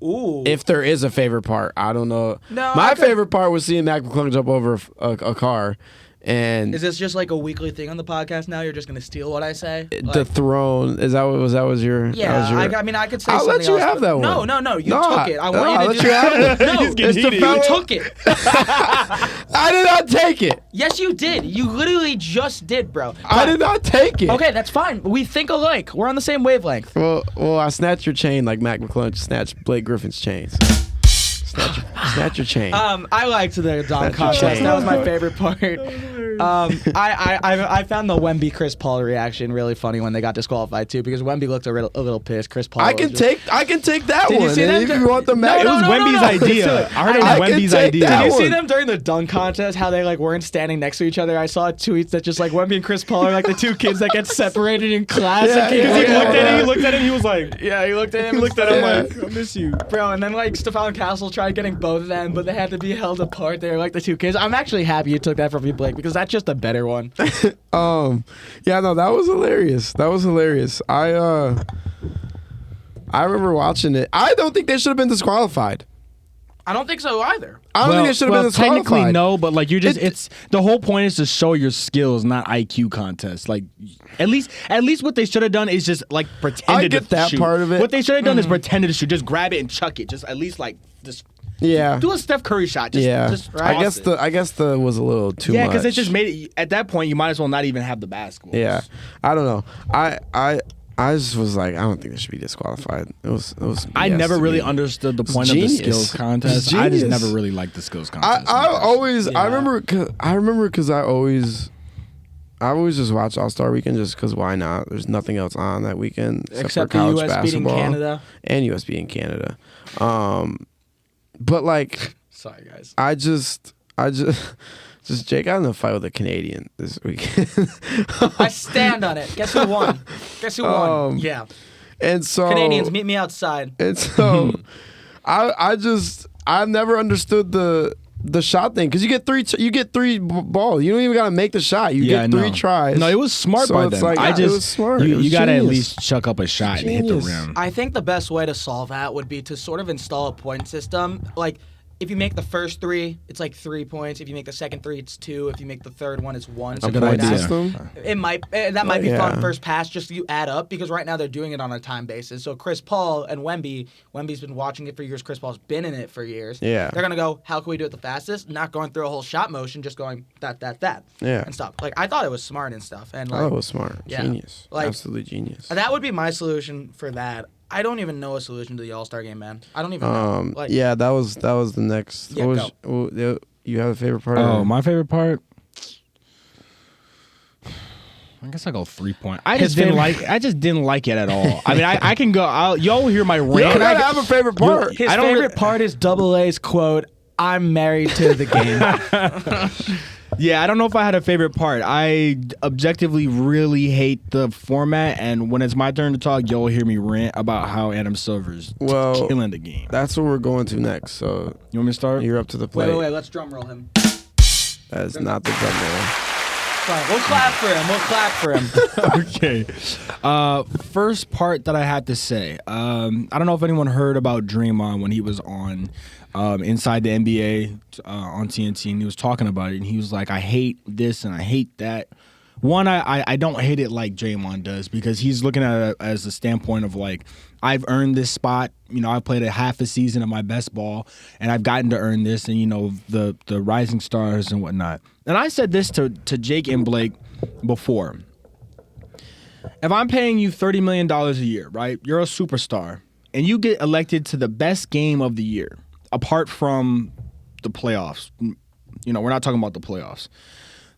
Ooh. If there is a favorite part, I don't know. No, my I could- favorite part was seeing Mac McClung jump over a car, and Is this just like a weekly thing on the podcast now? You're just gonna steal what I say? the throne. Is that what was? That was your? Yeah, that was your, I mean, I could say I'll something let you else, have but- that one. No, you No, took it. I want I'll you let to you have it. No, He's getting It's the heated. fellow- you took it. I did not take it. Yes, you did. You literally just did, bro. I did not take it. Okay, that's fine. We think alike. We're on the same wavelength. Well, I snatched your chain like Mac McClung snatched Blake Griffin's chains. Snatch your chain. I liked the dunk That's your contest. chain. That was my favorite part. I found the Wemby Chris Paul reaction really funny when they got disqualified too, because Wemby looked a little pissed. Chris Paul. I can take that Did you one. see and them? if you want the Mac, It was Wemby's idea. I heard it I was can Wemby's take idea. that Did you see one. them during the dunk contest? How they like weren't standing next to each other? I saw tweets that just like Wemby and Chris Paul are like the 2 kids that get separated in class. Yeah, and yeah, can't- yeah. He looked at him. He was like, Yeah, he looked at him. he looked at him Yeah. like, I miss you. Bro, and then like Stephon Castle tried getting both of them, but they had to be held apart. They were like the 2 kids. I'm actually happy you took that from me, Blake, because that's just a better one. Yeah, no, that was hilarious. I remember watching it. I don't think they should have been disqualified. I don't think so either. I don't think they should have been disqualified. Technically, no, but like It- it's the whole point is to show your skills, not IQ contests. Like at least what they should have done is just like pretended I get to that shoot. part of it. What they should have done is pretended to shoot. Just grab it and chuck it. Just at least like just Yeah. do a Steph Curry shot. Just, Yeah. just I toss guess it. the was a little too much. Yeah, because it just made it. At that point, you might as well not even have the basketball. Yeah. I don't know. I just was like, I don't think they should be disqualified. It was I BS never to really me. understood the It's point of the genius. skills It's contest. I just genius. never really liked the skills contest. I always Yeah. I remember because I always I always just watch All-Star Weekend just because why not? There's nothing else on that weekend Except for the college U.S. beating basketball Canada. and U.S. beating Canada. But like, sorry guys. I just Jake got in a fight with a Canadian this weekend. I stand on it. Guess who won? Guess who won? Yeah. And so Canadians, meet me outside. And so I've never understood the shot thing because you get three balls. You don't even gotta make the shot. You get three tries. No, it was smart by them. Like, it was smart. You gotta at least chuck up a shot and hit the rim. I think the best way to solve that would be to sort of install a point system. Like, if you make the first 3, it's like 3 points. If you make the second 3, it's 2. If you make the third one, it's 1. A point system? It might that might be fun first pass just so you add up because right now they're doing it on a time basis. So Chris Paul and Wemby's been watching it for years. Chris Paul's been in it for years. Yeah. They're gonna go, how can we do it the fastest? Not going through a whole shot motion, just going that. Yeah. And stuff. Like I thought it was smart and stuff. And like, it was smart. Yeah. Genius. Like, absolutely genius. That would be my solution for that. I don't even know a solution to the All-Star game, man. I don't even know. Like, yeah, that was the next. Yeah, You have a favorite part? Oh, my favorite part. I guess I go 3-point. I just didn't like it at all. I mean, I can go. Y'all will hear my rant. I have a favorite part. His favorite part is Double A's quote, "I'm married to the game." Yeah, I don't know if I had a favorite part. I objectively really hate the format, and when it's my turn to talk, you'll hear me rant about how Adam Silver's killing the game. That's what we're going to next. So you want me to start? You're up to the plate. Wait, let's drum roll him. That is not the drum roll. Fine, we'll clap for him. Okay. First part that I had to say. I don't know if anyone heard about Draymond when he was on Inside the NBA on TNT, and he was talking about it, and he was like, I hate this and I hate that. One, I don't hate it like Draymond does because he's looking at it as a standpoint of like, I've earned this spot. You know, I've played a half a season of my best ball, and I've gotten to earn this, and, you know, the rising stars and whatnot. And I said this to Jake and Blake before. If I'm paying you $30 million a year, right, you're a superstar, and you get elected to the best game of the year, apart from the playoffs. You know, we're not talking about the playoffs.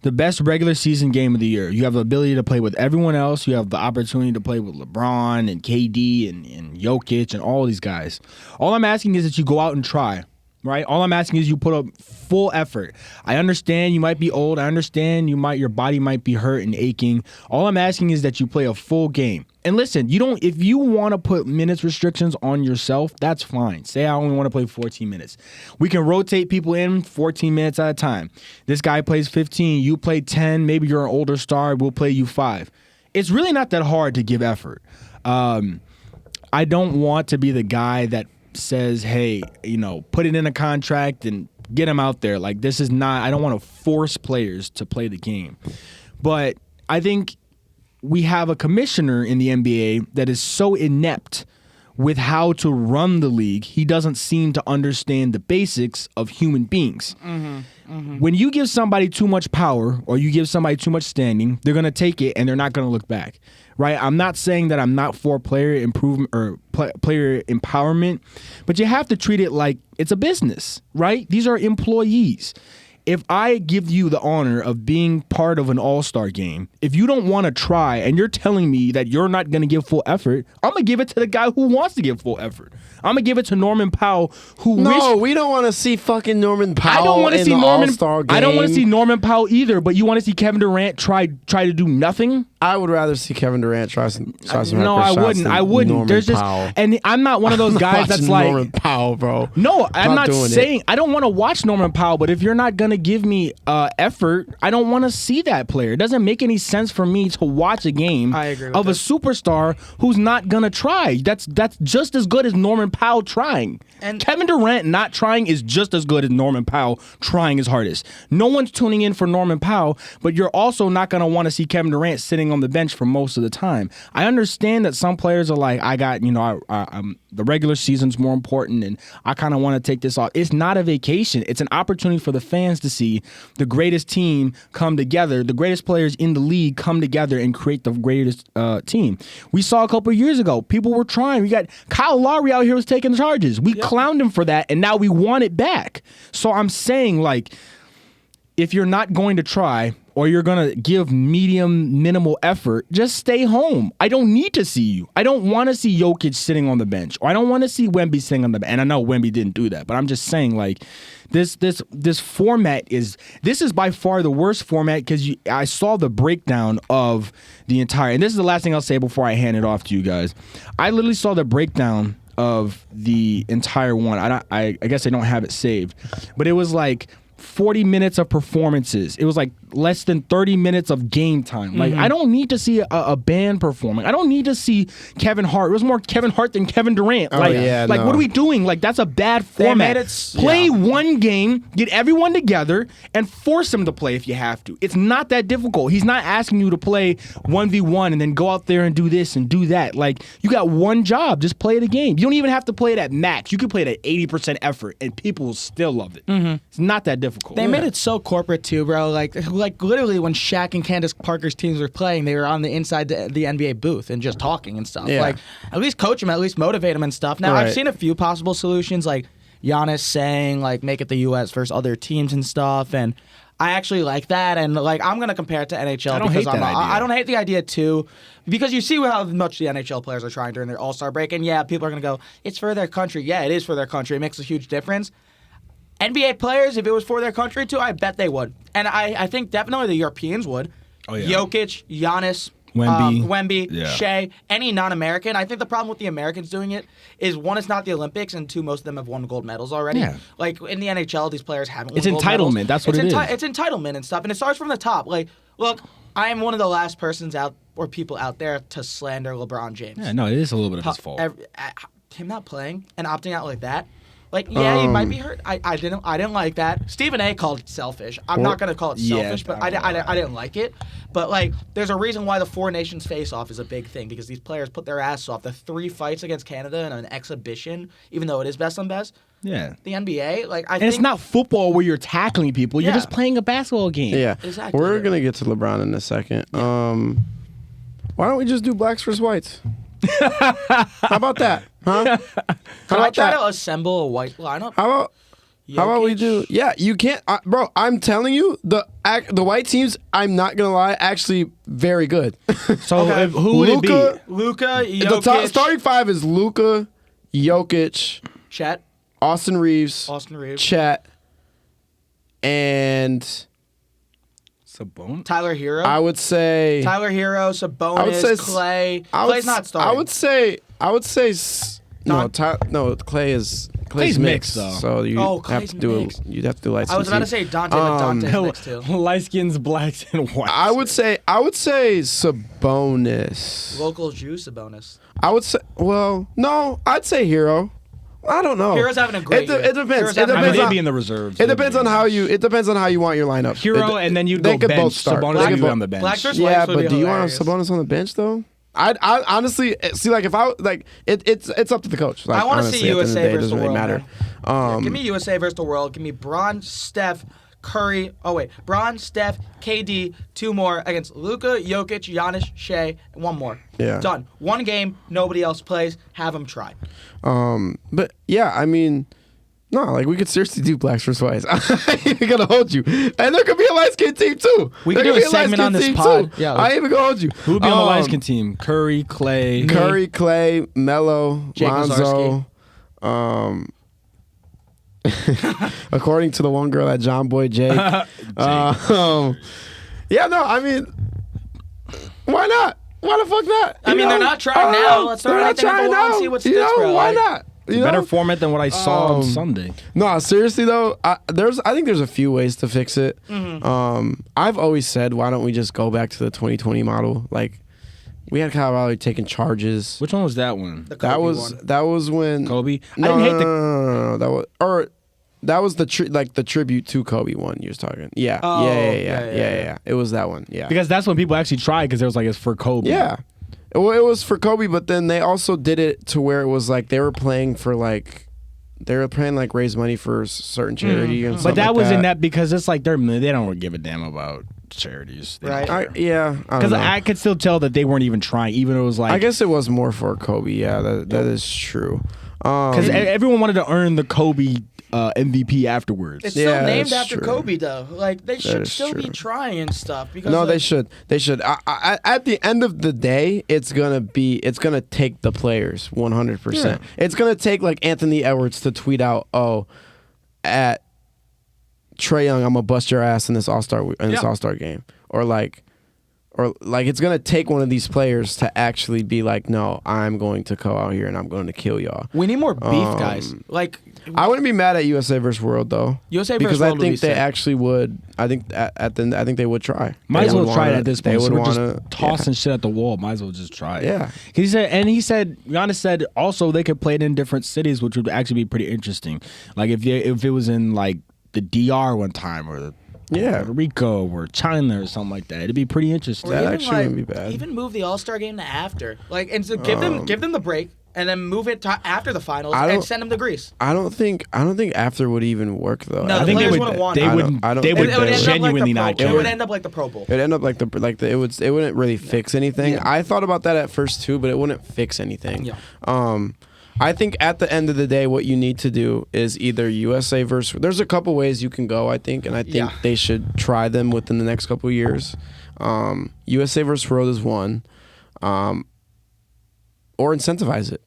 The best regular season game of the year. You have the ability to play with everyone else. You have the opportunity to play with LeBron and KD and Jokic and all these guys. All I'm asking is that you go out and try, right? All I'm asking is you put up full effort. I understand you might be old. I understand your body might be hurt and aching. All I'm asking is that you play a full game. And listen, if you want to put minutes restrictions on yourself, that's fine. Say I only want to play 14 minutes. We can rotate people in 14 minutes at a time. This guy plays 15, you play 10, maybe you're an older star, we'll play you 5. It's really not that hard to give effort. I don't want to be the guy that says, hey, you know, put it in a contract and get him out there. Like, this is not, I don't want to force players to play the game. But I think we have a commissioner in the NBA that is so inept with how to run the league, he doesn't seem to understand the basics of human beings. When you give somebody too much power or you give somebody too much standing, they're going to take it and they're not going to look back. Right? I'm not saying that I'm not for player improvement or player empowerment, but you have to treat it like it's a business, right? These are employees. If I give you the honor of being part of an all-star game, if you don't want to try and you're telling me that you're not going to give full effort, I'm going to give it to the guy who wants to give full effort. I'm going to give it to Norman Powell, who we don't want to see fucking Norman Powell. I don't want to see Norman All-Star game. I don't want to see Norman Powell either, but you want to see Kevin Durant try to do nothing? I would rather see Kevin Durant try some No, I wouldn't. Norman There's just Powell. and I'm not one of those guys that's like Norman Powell, bro. No, I'm not saying it. I don't want to watch Norman Powell, but if you're not going to give me effort, I don't want to see that player. It doesn't make any sense for me to watch a game of a superstar who's not going to try. That's just as good as Norman Powell trying. And Kevin Durant not trying is just as good as Norman Powell trying his hardest. No one's tuning in for Norman Powell, but you're also not going to want to see Kevin Durant sitting on the bench for most of the time. I understand that some players are like, I'm the regular season's more important and I kind of want to take this off. It's not a vacation. It's an opportunity for the fans to see the greatest team come together, the greatest players in the league come together and create the greatest team. We saw a couple of years ago, people were trying. We got Kyle Lowry out here was taking charges. We clowned him for that, and now we want it back. So I'm saying, like, if you're not going to try or you're gonna give medium minimal effort, just stay home. I don't need to see you. I don't want to see Jokic sitting on the bench, or I don't want to see Wemby sitting on the bench. And I know Wemby didn't do that, but I'm just saying, like, this format is by far the worst format, because I saw the breakdown of the entire, and this is the last thing I'll say before I hand it off to you guys. I literally saw the breakdown of the entire one. I guess I don't have it saved, but it was like 40 minutes of performances. It was like less than 30 minutes of game time. Like, I don't need to see a band performing. I don't need to see Kevin Hart. It was more Kevin Hart than Kevin Durant. What are we doing? Like, that's a bad format. Play one game, get everyone together, and force them to play if you have to. It's not that difficult. He's not asking you to play 1v1 and then go out there and do this and do that. Like, you got one job. Just play the game. You don't even have to play it at max. You can play it at 80% effort, and people will still love it. It's not that difficult. They made it so corporate too, bro. Like literally when Shaq and Candace Parker's teams were playing, they were on the inside the NBA booth and just talking and stuff. Yeah. Like, at least coach them, at least motivate them and stuff. Now, I've seen a few possible solutions, like Giannis saying, like, make it the U.S. versus other teams and stuff, and I actually like that, and like I'm gonna compare it to NHL. I don't hate the idea too, because you see how much the NHL players are trying during their All-Star break, and yeah, people are gonna go, it's for their country. Yeah, it is for their country. It makes a huge difference. NBA players, if it was for their country too, I bet they would. And I think definitely the Europeans would. Oh, yeah. Jokic, Giannis, Wemby, Shea, any non-American. I think the problem with the Americans doing it is, one, it's not the Olympics, and two, most of them have won gold medals already. Yeah. Like, in the NHL, these players haven't won gold medals. It's entitlement. That's what it is. It's entitlement and stuff, and it starts from the top. Like, look, I am one of the last persons out, or people out there, to slander LeBron James. Yeah, no, it is a little bit of his fault. Him not playing and opting out like that. Like, yeah, he might be hurt. I didn't like that. Stephen A. called it selfish. I'm not gonna call it selfish, but I didn't like it. But like, there's a reason why the Four Nations face-off is a big thing, because these players put their ass off. The 3 fights against Canada in an exhibition, even though it is best on best. Yeah. The NBA, like, I think it's not football where you're tackling people. You're just playing a basketball game. Yeah, exactly. We're gonna get to LeBron in a second. Why don't we just do blacks versus whites? How about that? Huh? Can I try to assemble a white lineup? How about we do? Yeah, you can't, bro. I'm telling you, the white teams, I'm not gonna lie, actually very good. So who would it be? Luka, Jokic. The starting 5 is Luka, Jokic, Chet, Austin Reeves, Chet, and Sabonis? Tyler Hero. I would say Tyler Hero, Sabonis, Clay. Clay's not starting. I would say Clay's mixed though. So you have to do light skin. I was about to say Dante, but Dante's mixed too. Light skins, blacks, and whites. I would say Sabonis. Local juice Sabonis. I would say, I'd say Hero. I don't know. Hero's having a great year. It depends. Maybe in the reserves. It depends on how you want your lineup. Hero, and then you go bench. Both start. Sabonis would be on the bench. Yeah, but do you want Sabonis on the bench though? I honestly see, like, if I like it's up to the coach. Like, I want to see USA versus the world. Matter. Give me USA versus the world. Give me Bron, Steph, Curry. Oh wait, Bron, Steph, KD. 2 more against Luka, Jokic, Giannis, Shea. 1 more. Yeah. Done. 1 game. Nobody else plays. Have them try. But yeah, I mean, no, like, we could seriously do blacks versus whites. I ain't even gonna hold you, and there could be a light skin team too. We could do a segment on this pod. Yeah, I ain't even gonna hold you. Who would be on the light skin team? Curry, Clay, Melo, Lonzo. According to the one girl at John Boy Jake. Yeah, no, I mean, why not? Why the fuck not? I mean, they're not trying now. Let's throw anything at the wall and see what sticks, bro. Why not? Better format than what I saw on Sunday. No, seriously though, I think there's a few ways to fix it. I've always said, why don't we just go back to the 2020 model? Like, we had Kyle Lowry taking charges. Which one was that one? That was when Kobe. No, that was the tribute to Kobe one you was talking. Yeah. Yeah. It was that one. Yeah. Because that's when people actually tried, because it was like, it's for Kobe. Yeah. Well, it was for Kobe, but then they also did it to where it was like they were playing raise money for certain charity and stuff. But that was in that because it's like they don't give a damn about charities, right? Because I could still tell that they weren't even trying, even though it was like, I guess it was more for Kobe. Yeah, that is true. Because everyone wanted to earn the Kobe MVP afterwards. It's still Yeah, named that's after true. Kobe, though. Like, they should is still be true. trying stuff. Because No, like, they should. They should. At the end of the day, it's gonna take the players 100%. It's gonna take like Anthony Edwards to tweet out, "Oh, at Trae Young, I'm gonna bust your ass in this All-Star game," or like it's gonna take one of these players to actually be like, "No, I'm going to go out here and I'm going to kill y'all." we need more beef, guys. Like, I wouldn't be mad at USA versus World though. USA versus because World I would be think they sick. actually would. I think I think they would try. Might They as well would try it wanna- at this They point. So would we're just want to tossing shit at the wall. Might as well just try it. Yeah. He said Giannis said also they could play it in different cities, which would actually be pretty interesting. Like if it was in like the DR one time or Puerto Rico or China or something like that, it'd be pretty interesting. That even, actually wouldn't be bad. Even move the All-Star game to after. Like, and so give them the break, and then move it to after the finals and send them to Greece. I don't think after would even work though. No, I the think players they wouldn't would. want They it. would. I don't They think would they would. genuinely not It care. would end up like the Pro Bowl. It'd end up like it wouldn't really fix anything. Yeah. I thought about that at first too, but it wouldn't fix anything. Yeah. I think at the end of the day, what you need to do is either USA versus. There's a couple ways you can go, I think, and I think they should try them within the next couple of years. USA versus World is one, or incentivize it.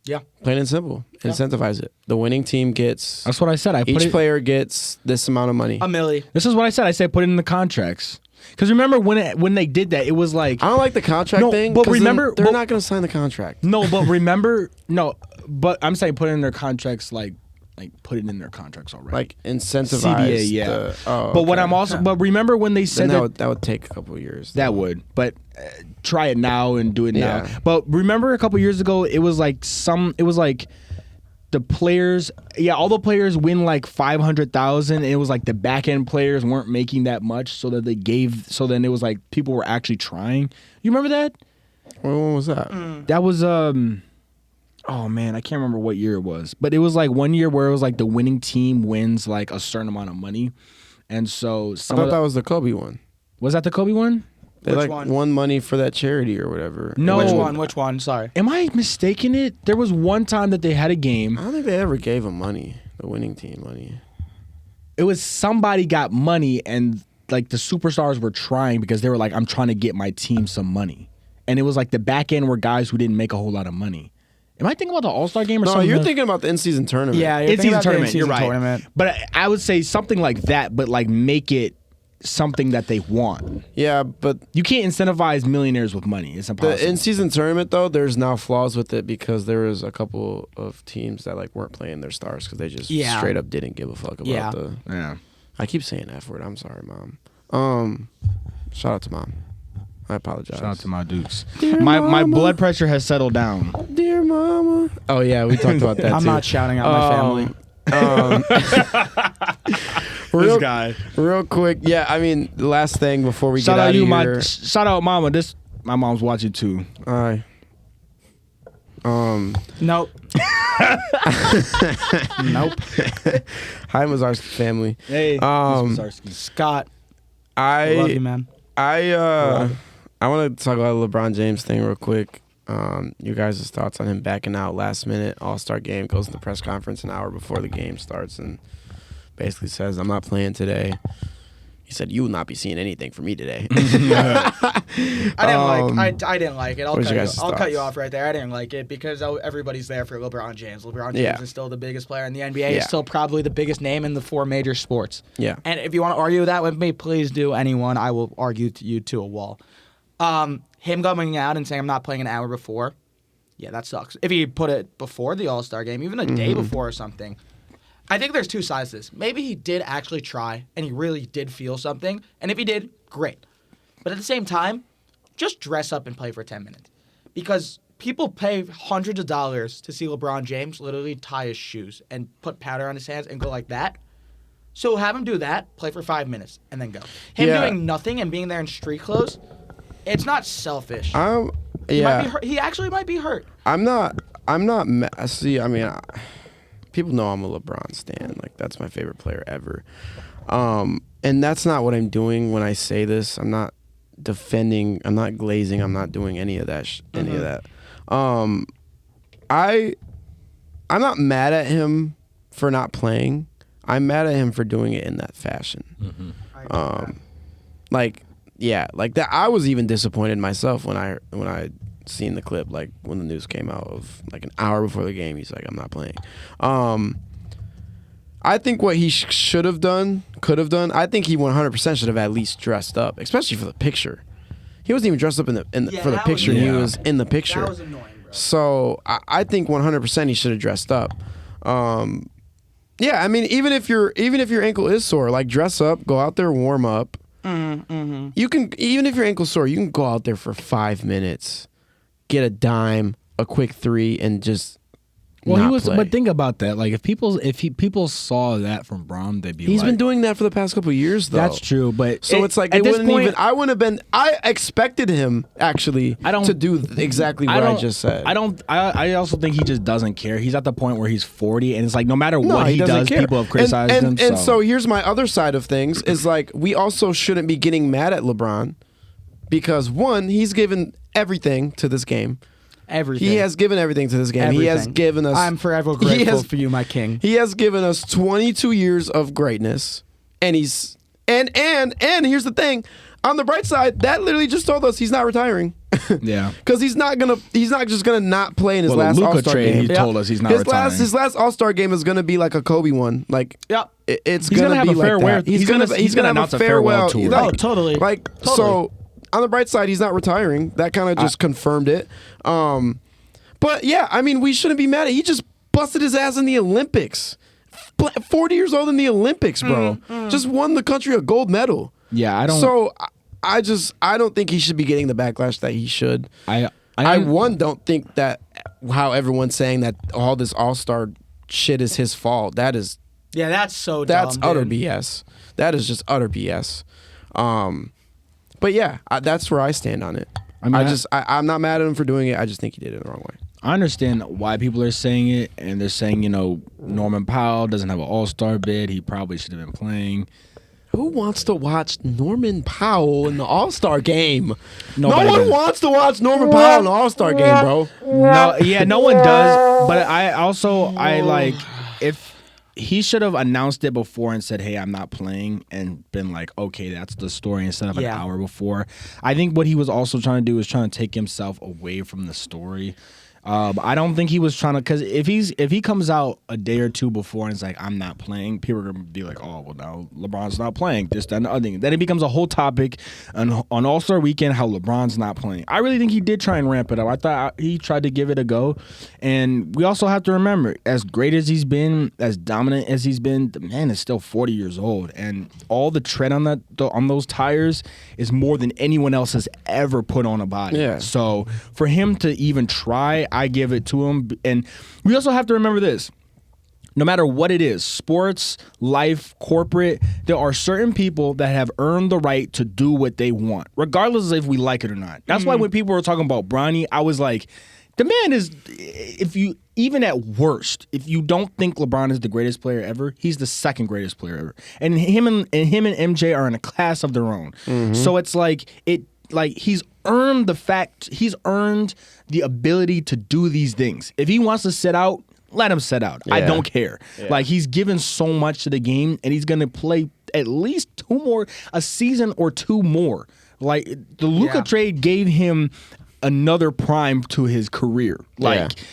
Yeah. Plain and simple. Yeah. Incentivize it. The winning team gets. That's what I said. Each player gets this amount of money. $1 million. This is what I said. I said put it in the contracts. Because remember when they did that, it was like I don't like the contract thing. But 'cause remember, then they're not going to sign the contract. No, but remember, but I'm saying put it in their contracts, like put it in their contracts already. Like incentivize. CBA, yeah. But what I'm also, but remember when they said that would take a couple of years. that would, but try it now and do it now. Yeah. But remember a couple years ago, it was like the players, all the players win like 500,000. It was like the back end players weren't making that much, so that they gave. So then it was like people were actually trying. You remember that? When was that? That was oh man, I can't remember what year it was, but it was like one year where it was like the winning team wins like a certain amount of money, and so I thought that was the Kobe one. Was that the Kobe one? They Which like one? won money for that charity or whatever. No. Which one? Sorry. Am I mistaken? It there was one time that they had a I game. don't think they ever gave them money. The winning team money. It was somebody got money and like the superstars were trying because they were like, I'm trying to get my team some money, and it was like the back end were guys who didn't make a whole lot of money. Am I thinking about the All-Star game or No, something? you're thinking about the in-season tournament. Yeah, you're It's thinking in about the tournament. You're in-season right. tournament. But I would say something like that, but like make it something that they want. Yeah, but You can't incentivize millionaires with money. It's impossible. the in-season tournament though, there's now flaws with it because there was a couple of teams that like weren't playing their stars because they just straight up didn't give a fuck about the. Yeah. I keep saying F word. I'm sorry, Mom. Shout out to Mom. I apologize. Shout out to my dukes. Dear My mama. blood pressure has settled down. Dear Mama. Oh yeah, we talked about that. I'm too. not shouting out my family. Real, guy. real quick, yeah. I mean, the last thing before we Shout get out out you, of here. shout out mama. My mom's watching too. All right. Nope. Nope. Hi, Mazarski family. Hey, Scott, I love you, man. I want to talk about the LeBron James thing real quick. You guys' thoughts on him backing out last minute All-Star game, goes to the press conference an hour before the game starts and basically says, "I'm not playing today." He said, "You will not be seeing anything from me today." I didn't like it. I'll what is your guys' cut you thoughts? off right there. I didn't like it because everybody's there for LeBron James. LeBron James Yeah. is still the biggest player in the NBA. Yeah. He's still probably the biggest name in the 4 major sports. Yeah. And if you want to argue that with me, please do. Anyone, I will argue you to a wall. Him coming out and saying I'm not playing an hour before, yeah, that sucks. If he put it before the All-Star game, even a day before or something, I think there's two sides to this. Maybe he did actually try and he really did feel something, and if he did, great. But at the same time, just dress up and play for 10 minutes. Because people pay hundreds of dollars to see LeBron James literally tie his shoes and put powder on his hands and go like that. So have him do that, play for 5 minutes, and then go. Him Yeah. doing nothing and being there in street clothes, it's not selfish. Yeah. He might be hurt. He actually might be hurt. I'm not. See, I mean, people know I'm a LeBron stan. Like that's my favorite player ever. And that's not what I'm doing when I say this. I'm not defending. I'm not glazing. I'm not doing any of that. Any of that. I'm not mad at him for not playing. I'm mad at him for doing it in that fashion. Like that. I was even disappointed myself when I seen the clip, like when the news came out of like an hour before the game. He's like, I'm not playing. I think what he should have done, could have done. I think he 100% should have at least dressed up, especially for the picture. He wasn't even dressed up for the picture. He was in the picture. That was annoying, bro. So I think 100% he should have dressed up. Yeah, I mean, even if your ankle is sore, like dress up, go out there, warm up. You can, even if your ankle's sore, you can go out there for 5 minutes, get a dime, a quick three, and just. Play. But think about that. Like if people saw that from Braun, they'd be. He's been doing that for the past couple of years, though. That's true, but so it's like at this point, I wouldn't have been. I expected him actually to do exactly what I just said. I also think he just doesn't care. He's at the point where he's 40, and it's like no matter what he does, people have criticized him. And so here's my other side of things: is like we also shouldn't be getting mad at LeBron because one, he's given everything to this game. Everything. He has given everything to this game. Everything. He has given us. I'm forever grateful for you, my king. He has given us 22 years of greatness, and he's and here's the thing. On the bright side, that literally just told us he's not retiring. Yeah, because he's not just gonna not play in his last All-Star game. He told us he's not retiring. His last All-Star game is gonna be like a Kobe one. Like, it's he's gonna be have a like farewell. that. He's gonna have a farewell tour. Like, totally. Like so. On the bright side, he's not retiring. That kind of just confirmed it. But yeah, I mean, we shouldn't be mad at it. He just busted his ass in the Olympics. 40 years old in the Olympics, bro. Just won the country a gold medal. Yeah, I don't. So I don't think he should be getting the backlash that he should. I don't think that how everyone's saying that all this All-Star shit is his fault. That's so dumb. That's utter BS. That is just utter BS. But yeah, that's where I stand on it. I mean, I'm not mad at him for doing it. I just think he did it the wrong way. I understand why people are saying it, and they're saying, Norman Powell doesn't have an All-Star bid. He probably should have been playing. Who wants to watch Norman Powell in the All-Star game? Nobody no one does. wants to watch Norman Powell in the All-Star game, bro. No one does. But if he should have announced it before and said, hey, I'm not playing, and been like, okay, that's the story instead of an hour before. I think what he was also trying to do was trying to take himself away from the story. I don't think he was trying to, because if he comes out a day or two before and it's like, I'm not playing, people are going to be like, oh, well, now LeBron's not playing, this, that, and the other thing. Then it becomes a whole topic on All-Star Weekend, how LeBron's not playing. I really think he did try and ramp it up. I thought he tried to give it a go. And we also have to remember, as great as he's been, as dominant as he's been, the man is still 40 years old. And all the tread on those tires is more than anyone else has ever put on a body. Yeah. So for him to even try, I give it to him. And we also have to remember this. No matter what it is, sports, life, corporate, there are certain people that have earned the right to do what they want, regardless of if we like it or not. That's why when people were talking about Bronny, I was like, the man is, even at worst, if you don't think LeBron is the greatest player ever, he's the second greatest player ever. And him and MJ are in a class of their own. So it's like he's earned the ability to do these things. If he wants to sit out, let him sit out. I don't care. Yeah. Like, he's given so much to the game, and he's going to play at least a season or two more. Like, the Luka trade gave him another prime to his career.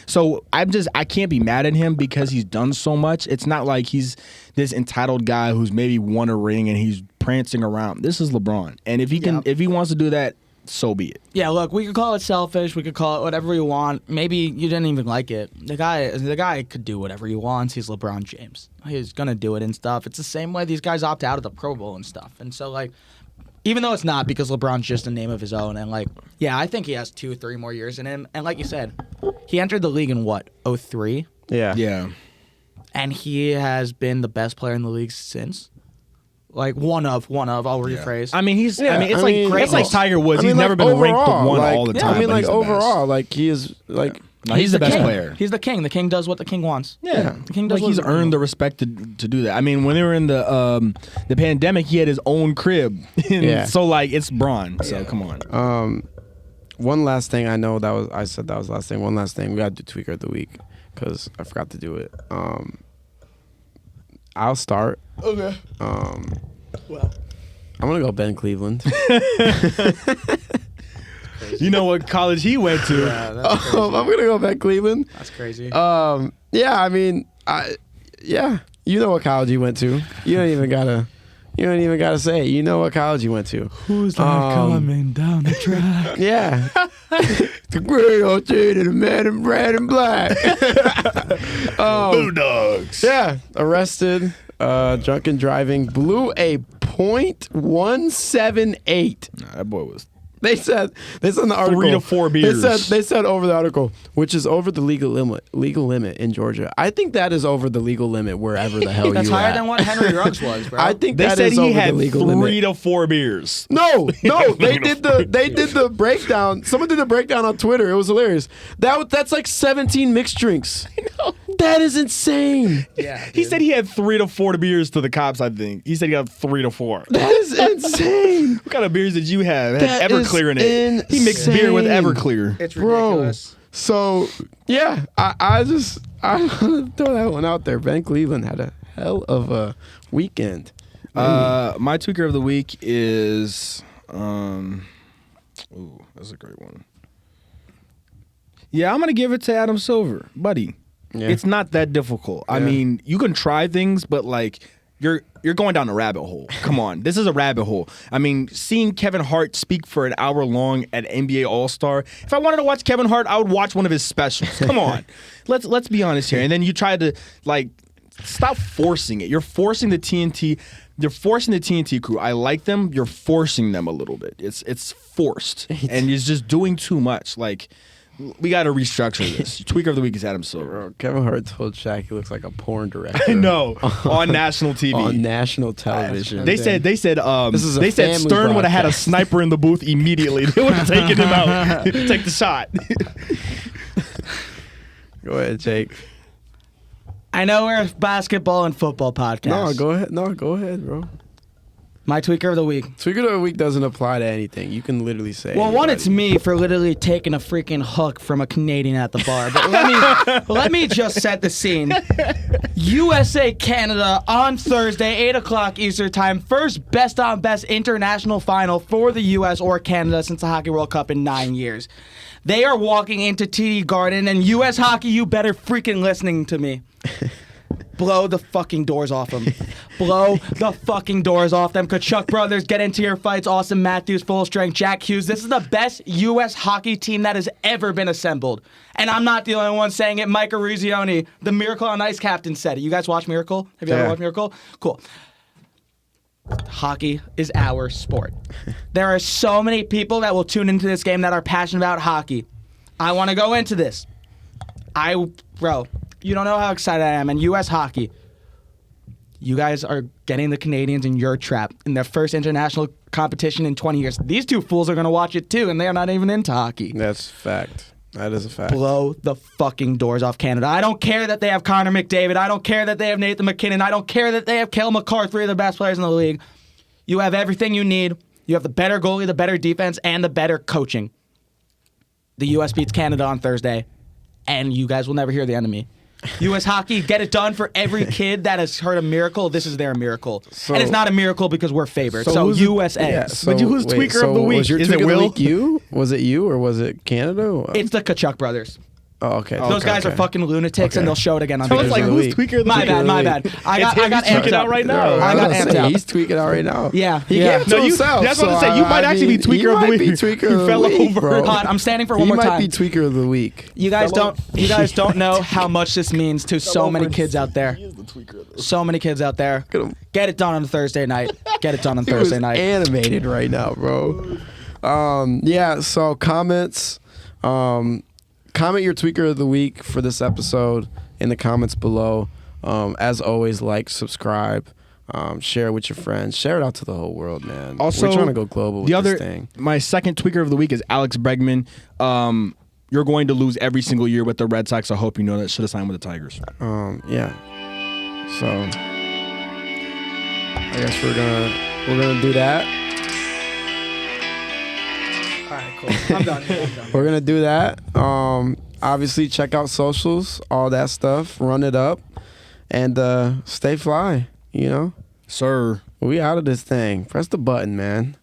So I can't be mad at him because he's done so much. It's not like he's this entitled guy who's maybe won a ring and he's prancing around. This is LeBron. And if he wants to do that, so be it. Yeah, look, we could call it selfish. We could call it whatever we want. Maybe you didn't even like it. The guy could do whatever he wants. He's LeBron James. He's going to do it and stuff. It's the same way these guys opt out of the Pro Bowl and stuff. And so, like, even though it's not, because LeBron's just a name of his own. And, like, yeah, I think he has 2-3 more years in him. And like you said, he entered the league in what, 2003? Yeah. Yeah. And he has been the best player in the league since. Like one of. I'll rephrase. I mean, it's great. like Tiger Woods. He's never been ranked one all the time. I mean, but like he's the overall, best. like he is like. No, he's the best king. player. He's the king. The king does what the king wants. Yeah, the king does. Like, he's earned the respect to do that. I mean, when they were in the pandemic, he had his own crib. So like, it's Braun. So come on. One last thing. I said that was the last thing. One last thing. We got to do Tweaker of the Week because I forgot to do it. I'll start. Okay. Well, I'm gonna go Ben Cleveland. You know what college he went to? yeah, that's crazy. I'm gonna go Ben Cleveland. That's crazy. Yeah, I mean, you know what college he went to. You don't even gotta say it. You know what college he went to. Who's that coming down the track? Yeah. The great old shade of the man in red and black. Bulldogs. Yeah. Arrested, drunken driving, blew a .178. Nah, that boy was. They said in the article 3 to 4 beers. They said over the article, which is over the legal limit in Georgia. I think that is over the legal limit wherever the hell That's you higher at. than what Henry Ruggs was, bro. I think They that said is he over had the legal 3 limit. to 4 beers. No, they did the breakdown. Someone did the breakdown on Twitter. It was hilarious. That's like 17 mixed drinks. I know. That is insane. yeah, He said he had 3 to 4 beers to the cops. I think he said he got 3 to 4. That is insane. What kind of beers did you have? It That had is Everclear in it. He mixed beer with insane. Everclear. it's Bro. ridiculous. So yeah, I want to throw that one out there. Ben Cleveland had a hell of a weekend. My tweaker of the week is that's a great one. Yeah, I'm gonna give it to Adam Silver, buddy. Yeah. It's not that difficult. I Yeah. mean, you can try things, but like you're going down a rabbit hole. Come on, this is a rabbit hole. I mean, seeing Kevin Hart speak for an hour long at NBA All-Star. If I wanted to watch Kevin Hart, I would watch one of his specials. Come on, let's be honest here. And then you try to like stop forcing it. You're forcing the TNT. You're forcing the TNT crew. I like them. You're forcing them a little bit. It's forced, and it's just doing too much. Like. We got to restructure this. Tweaker of the week is Adam Silver. Bro, Kevin Hart told Shaq he looks like a porn director. I know on national TV. On national television. They said This is a they said family Stern would have had a broadcast. sniper in the booth immediately. They would have taken him out. Take the shot. Go ahead, Jake. I know we're a basketball and football podcast. No, go ahead. No, go ahead, bro. My tweaker of the week. Tweaker of the week doesn't apply to anything. You can literally say. Well, one, anybody. it's me for literally taking a freaking hook from a Canadian at the bar. But let me just set the scene. USA Canada on Thursday, 8 o'clock Eastern time. First best on best international final for the U.S. or Canada since the Hockey World Cup in 9 years. They are walking into TD Garden, and U.S. Hockey, you better freaking listening to me. Blow the fucking doors off them. Blow the fucking doors off them. Kachuk brothers, get into your fights. Austin Matthews, full strength. Jack Hughes. This is the best U.S. hockey team that has ever been assembled. And I'm not the only one saying it. Mike Eruzione, the Miracle on Ice captain, said it. You guys watch Miracle? Have you ever watched Miracle? Cool. Hockey is our sport. There are so many people that will tune into this game that are passionate about hockey. I want to go into this. Bro, you don't know how excited I am. And U.S. hockey, you guys are getting the Canadians in your trap in their first international competition in 20 years. These two fools are going to watch it too, and they are not even into hockey. That's fact. That is a fact. Blow the fucking doors off Canada. I don't care that they have Connor McDavid. I don't care that they have Nathan McKinnon. I don't care that they have Cale Makar, 3 of the best players in the league. You have everything you need. You have the better goalie, the better defense, and the better coaching. The U.S. beats Canada on Thursday, and you guys will never hear the end of me. U.S. hockey, get it done for every kid that has heard a miracle. This is their miracle. And it's not a miracle because we're favored. So who's USA. Yeah, But who's tweaker of the week? Was your Is tweaker it of the Will? week you? Was it you or was it Canada? It's the Kachuk brothers. Oh, okay. Those guys are fucking lunatics, and they'll show it again on So it's video. like, Tweaker of the who's week. tweaker of the My week? bad, my bad. I got He's tweaking amped out up. right now. I got amped up. He's tweaking out right now. Yeah, He yeah. gave it No, to himself. that's what I'm so saying. You might I actually be mean, tweaker he of the might week. be tweaker You of the fell week, over. bro. Hold on, I'm standing for one He more might time. be tweaker of the week. You guys don't know how much this means to so many kids out there. So many kids out there. Look at him. Get it done on a Thursday night. Get it done on He was Thursday night. animated right now, bro. Yeah. So comments. Comment your tweaker of the week for this episode in the comments below. As always, like, subscribe, share with your friends, share it out to the whole world, man. Also, we're trying to go global with this thing. My second tweaker of the week is Alex Bregman. You're going to lose every single year with the Red Sox. I hope you know that. Should have signed with the Tigers. Yeah. So I guess we're gonna do that. All right, cool. I'm done. We're gonna do that. Obviously, check out socials, all that stuff. Run it up. and stay fly. You know, Sir. we out of this thing. Press the button, man.